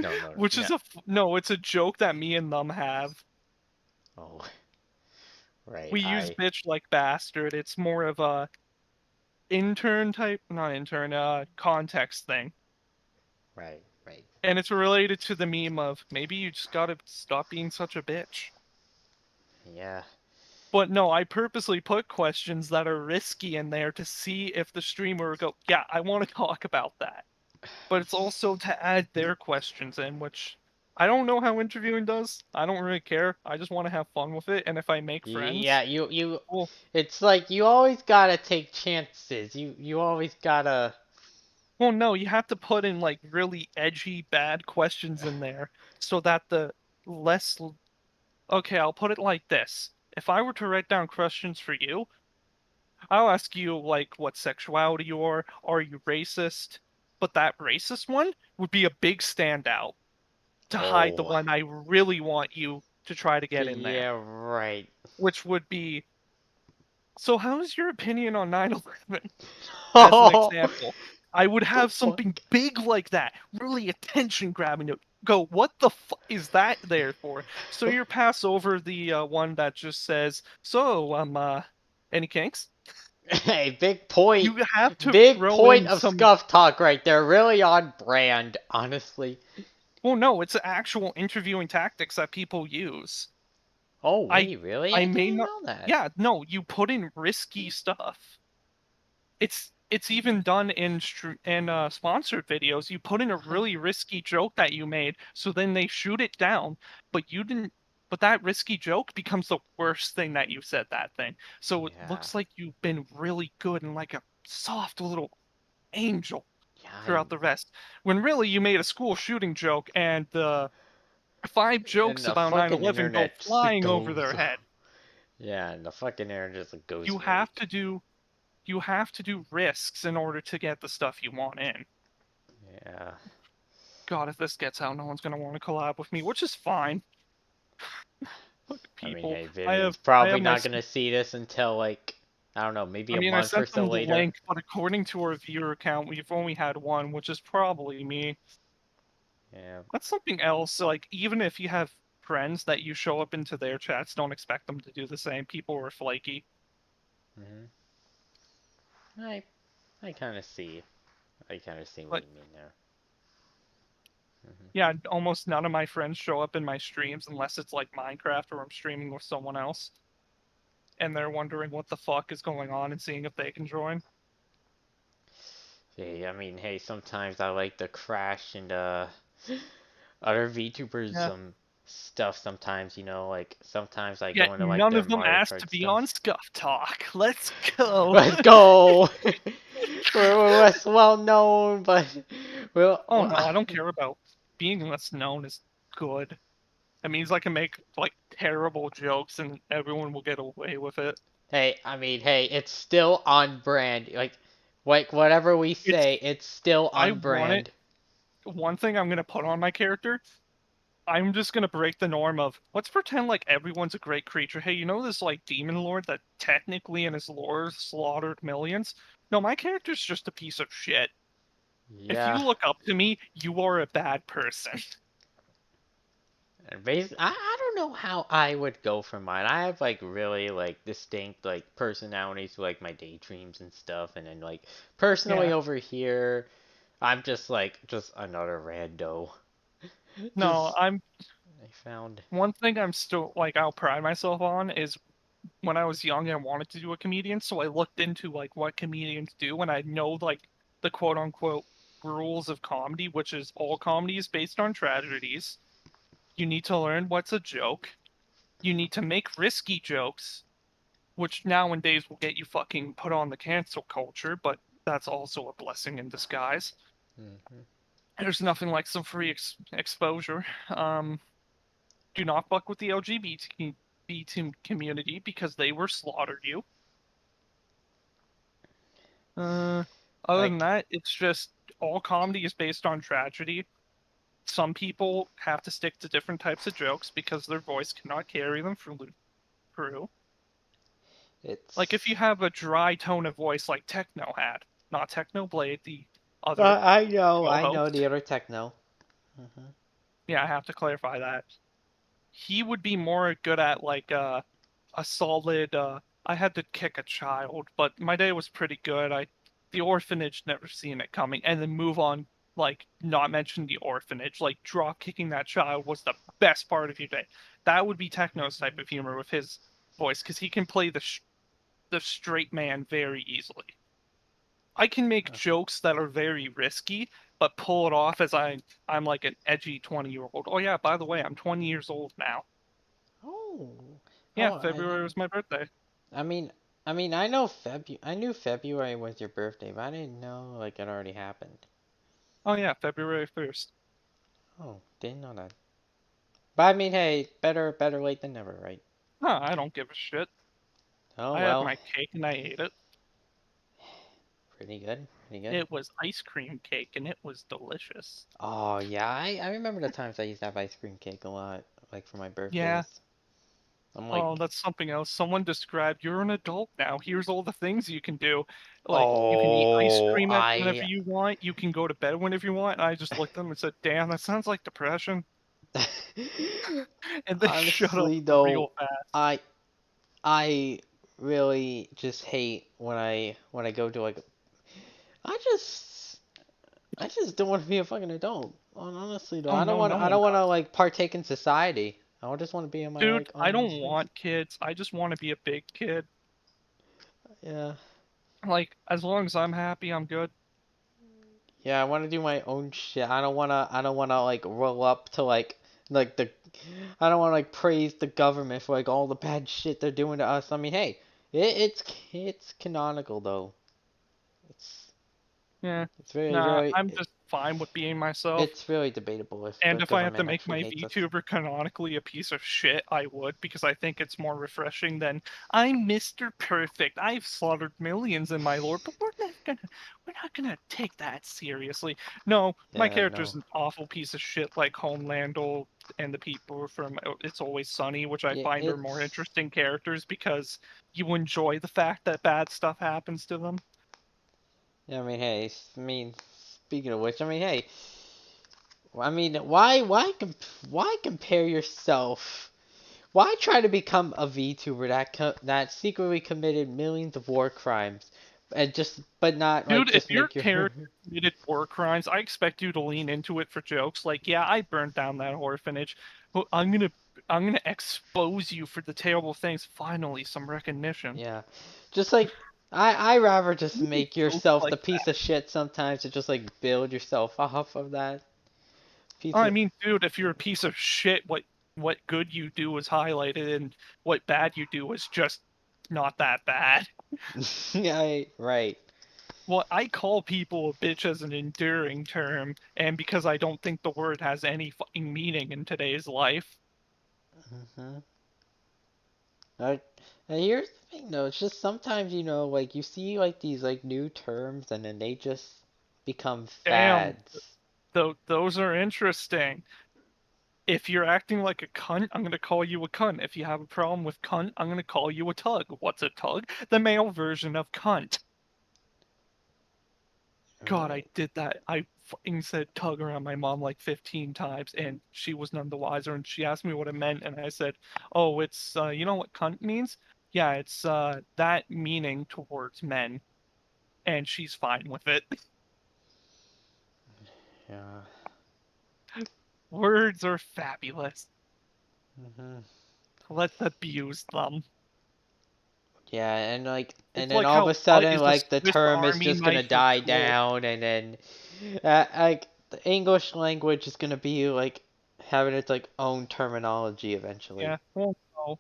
No, no, no. Which No. is no, it's a joke that me and them have. Oh, right. We use I bitch like bastard. It's more of a intern type, not intern, context thing. right, right. And it's related to the meme of maybe you just gotta stop being such a bitch. Yeah. But no, I purposely put questions that are risky in there to see if the streamer would go, yeah, I want to talk about that. But it's also to add their questions in, which I don't know how interviewing does. I don't really care. I just want to have fun with it. And if I make Yeah, friends, you cool. it's like you always gotta take chances. You always gotta Well, no, you have to put in like really edgy, bad questions in there so that the less. Okay, I'll put it like this. If I were to write down questions for you, I'll ask you like what sexuality you are you racist? But that racist one would be a big standout to hide the Oh. one I really want you to try to get in there, Yeah, right. which would be, so how's your opinion on 9/11? As an Oh. example. I would have What? something big like that, really attention grabbing to go, what the fuck is that there for? So you pass over the one that just says, so, any kinks? Hey, big point. You have to Big throw point in of some. scuff talk right there. Really on brand, honestly. Well, no, it's actual interviewing tactics that people use. Oh, I wait, really? I I may didn't not. know that. Yeah, no, you put in risky stuff. It's even done in sponsored videos. You put in a really risky joke that you made, so then they shoot it down, but you didn't. But that risky joke becomes the worst thing that you said that thing. So it Yeah. looks like you've been really good and like a soft little angel Yeah, throughout the rest. When really you made a school shooting joke and the five and jokes the about fucking 9/11 go internet just flying over goes. their head. Yeah, and the fucking internet just like, goes You right. have to do you have to do risks in order to get the stuff you want in. Yeah. God, if this gets out, no one's gonna want to collab with me, which is fine. Look, I mean, people, hey, I have Vivian's I probably have my. not gonna see this until like, I don't know, maybe I a mean, I month or sent so them the later. link, but according to our viewer account, we've only had one, which is probably me. Yeah. That's something else. Like, even if you have friends that you show up into their chats, don't expect them to do the same. People are flaky. hmm I I kind of see. I kind of see what But you mean there. hmm yeah, almost none of my friends show up in my streams unless it's like Minecraft or I'm streaming with someone else, and they're wondering what the fuck is going on and seeing if they can join. Hey, I mean, hey, sometimes I like to crash and other VTubers Yeah. stuff. Sometimes like sometimes I Yet go into like none their of them Mario asked Kart to be stuff. on Scuff Talk. Let's go. Let's go. We're less well known, but well, Oh no, I don't care about being less known is good. It means I can make like terrible jokes and everyone will get away with it. hey, I mean, hey, it's still on brand. Like whatever we It's say, it's still I on want it. brand. One thing I'm gonna put on my character, I'm just gonna break the norm of let's pretend like everyone's a great creature. Hey, you know this like demon lord that technically in his lore slaughtered millions? No, my character's just a piece of shit. If you Yeah. look up to me, you are a bad person. And I don't know how I would go for mine. I have like really like distinct like personalities for like my daydreams and stuff, and then like personally Yeah. over here, I'm just another rando. No, Just I'm I found. one thing I'm still like I'll pride myself on is when I was young I wanted to do a comedian, so I looked into like what comedians do and I know like the quote unquote rules of comedy, which is all comedy is based on tragedies. You need to learn what's a joke. You need to make risky jokes, which nowadays will get you fucking put on the cancel culture, but that's also a blessing in disguise. Mhm. There's nothing like some free exposure. Do not fuck with the LGBT community because they were slaughtered you. Uh, Other than Like, that, it's just all comedy is based on tragedy. Some people have to stick to different types of jokes because their voice cannot carry them through. Like if you it's. have a dry tone of voice like Techno had, not Techno Blade, the other I know the co-host. other techno. Hmm. Yeah, I have to clarify that. He would be more good at like a solid I had to kick a child, but my day was pretty good. I the orphanage never seen it coming and then move on like not mention the orphanage. Like drop kicking that child was the best part of your day. That would be Techno's type of humor with his voice because he can play the straight man very easily. I can make jokes that are very risky, but pull it off as I'm like an edgy 20-year-old. Oh yeah, by the way, I'm 20 years old now. Oh, Yeah, oh, February was my birthday. I mean, I knew February was your birthday, but I didn't know like it already happened. Oh yeah, February 1st. Oh, didn't know that. But I mean, hey, better late than never, right? Huh, I don't give a shit. Oh I had well, my cake and I ate it. pretty good, pretty good. It was ice cream cake and it was delicious. Oh yeah, I remember the times I used to have ice cream cake a lot, like for my Yeah. birthdays. I'm like, Oh, that's something else. Someone described you're an adult now. Here's all the things you can do. Like you can eat ice oh, cream at whenever you want. You can go to bed whenever you want. And I just looked at them and said, "Damn, that sounds like depression." And they shut up honestly real though, fast. I I really just hate when I go to like I just I just don't want to be a fucking adult. Honestly though, Oh no, no I one don't want to does. like partake in society. I just want to be in my Dude, like I own don't space. want kids. I just want to be a big kid. Yeah. Like, as long as I'm happy, I'm good. Yeah, I want to do my own shit. I don't want to like roll up to like the I don't want to like praise the government for like all the bad shit they're doing to us. I mean, hey, it's canonical though. It's Yeah. it's very Nah, very I'm just fine with being myself. it's really debatable if the And if I have to government make actually my hates us. VTuber canonically a piece of shit, I would, because I think it's more refreshing than I'm Mr. Perfect. I've slaughtered millions in my lore, but we're not gonna take that seriously. No, my Yeah, character's no. an awful piece of shit like Homelandel and the people from It's Always Sunny, which I Yeah, find are more it's interesting characters because you enjoy the fact that bad stuff happens to them. I mean, hey, I mean, speaking of which, I mean, hey, I mean, why compare yourself? Why try to become a VTuber that secretly committed millions of war crimes, and just but not like Dude, if just your make your character committed war crimes, I expect you to lean into it for jokes. Like, yeah, I burnt down that orphanage. Well, I'm gonna expose you for the terrible things. Finally, some recognition. yeah, just like I rather just You make make jokes yourself the like piece that. of shit sometimes to just like build yourself off of that piece I of mean, dude, if you're a piece of shit, what good you do is highlighted, and what bad you do is just not that bad. yeah, right. Well, I call people a bitch as an enduring term, and because I don't think the word has any fucking meaning in today's life. Hmm. Uh, and here's the thing though, it's just sometimes like you see like these like new terms and then they just become Damn, fads. though those are interesting. If you're acting like a cunt, I'm gonna call you a cunt. If you have a problem with cunt, I'm gonna call you a tug. What's a tug? The male version of cunt. God, I Right. did that. I fucking said tug around my mom like 15 times, and she was none the wiser. And she asked me what it meant, and I said, "Oh, it's you know what cunt means? Yeah, it's that meaning towards men." And she's fine with it. Yeah. Words are fabulous. Hmm. Let's abuse them. Yeah, and It's then like all of how a butt sudden is a like the Swiss term is Army just gonna knife of die tools. down and then like the English language is gonna be like having its like own terminology eventually. Yeah, well, no.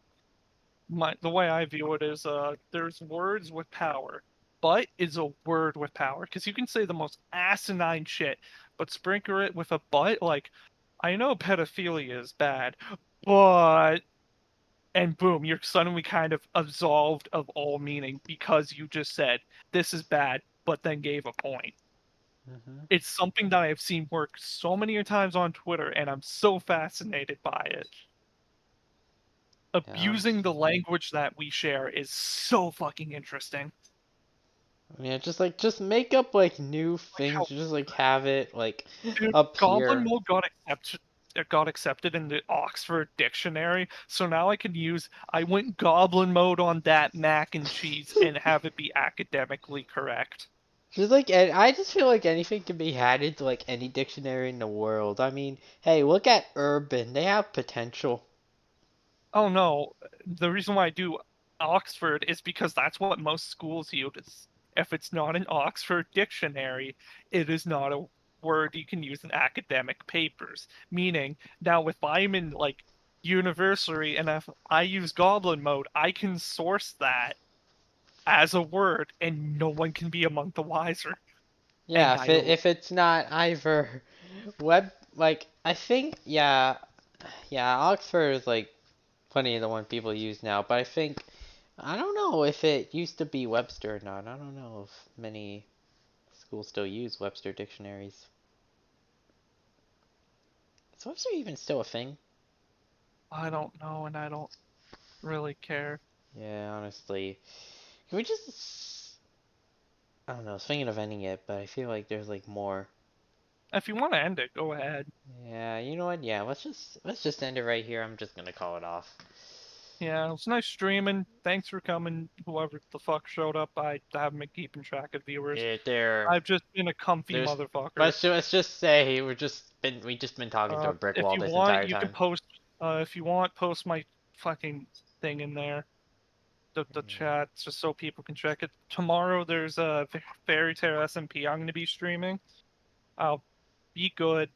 The way I view it is there's words with power. But is a word with power because you can say the most asinine shit. but sprinkle it with a but. Like, I know pedophilia is bad, but and boom, you're suddenly kind of absolved of all meaning because you just said this is bad, but then gave a point. Hmm. It's something that I've seen work so many times on Twitter, and I'm so fascinated by it. Yeah, Abusing the honestly. language that we share is so fucking interesting. Yeah, just make up like new Like things. how Just like have it like dude, up Goblin here. Mode got accepted in the Oxford Dictionary, so now I can use I went Goblin Mode on that mac and cheese and have it be academically correct. Just like I just feel like anything can be added to like any dictionary in the world. I mean, hey, look at urban. They have potential. Oh no, the reason why I do Oxford is because that's what most schools use. If it's not an Oxford dictionary, it is not a word you can use in academic papers. Meaning, now if I'm in like university and if I use Goblin mode, I can source that as a word and no one can be among the wiser. Yeah, And I if it's not either web like I think yeah Oxford is like plenty of the one people use now, but I think I don't know if it used to be Webster or not. I don't know if many schools still use Webster dictionaries. Is Webster even still a thing? I don't know and I don't really care. Yeah, honestly. Can we just I don't know, I was thinking of ending it, but I feel like there's like more. If you want to end it, go ahead. Yeah, you know what? Yeah, let's just end it right here. I'm just gonna call it off. Yeah, it was nice streaming. Thanks for coming, whoever the fuck showed up. I haven't been keeping track of viewers. It, there I've just been a comfy there's motherfucker. let's just say we just been talking to a brick If wall you this want, entire you can time. post. If you want, post my fucking thing in there, the Yeah. chat, just so people can check it. Tomorrow there's a Fairy Tale SMP. I'm gonna be streaming. I'll be good.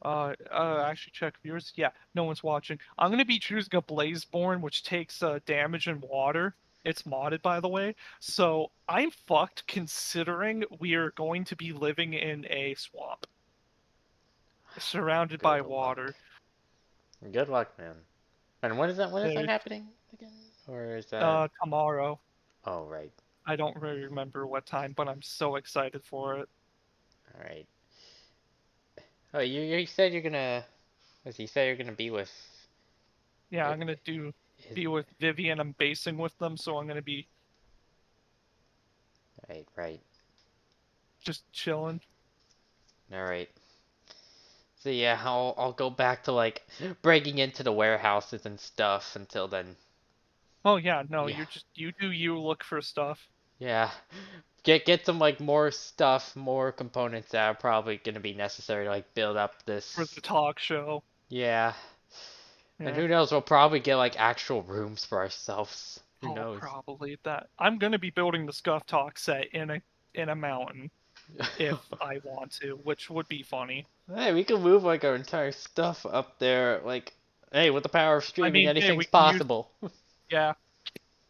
Actually check viewers. Yeah, no one's watching. I'm gonna be choosing a Blazeborn, which takes damage and water. It's modded, by the way. So I'm fucked considering we are going to be living in a swamp, surrounded by Good luck. water. Good luck, man. And when is that There's happening again? Or is that tomorrow. oh right. I don't really remember what time, but I'm so excited for it. Alright. Oh you said you're gonna as you said you're gonna be with Yeah, it, I'm gonna is be with Vivian. I'm basing with them, so I'm gonna be right. just chilling. Alright. So yeah, I'll go back to like breaking into the warehouses and stuff until then. Oh yeah, no, Yeah. you're just you do you look for stuff Yeah. Get some like more stuff, more components that are probably gonna be necessary to like build up for the this. talk show. Yeah. And Yeah. who knows, we'll probably get like actual rooms for ourselves. Who Oh, knows? probably that. I'm gonna be building the Scuff Talk set in a mountain if I want to, which would be funny. Hey, we can move like our entire stuff up there. Like, hey, with the power of I streaming, mean, hey, we anything's can use possible. yeah.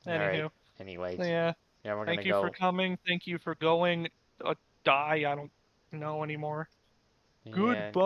Alright. Anywho, so Anyways, yeah. yeah, we're gonna Thank you for go. coming. Thank you for going. Die. I don't know anymore. Yeah. Goodbye.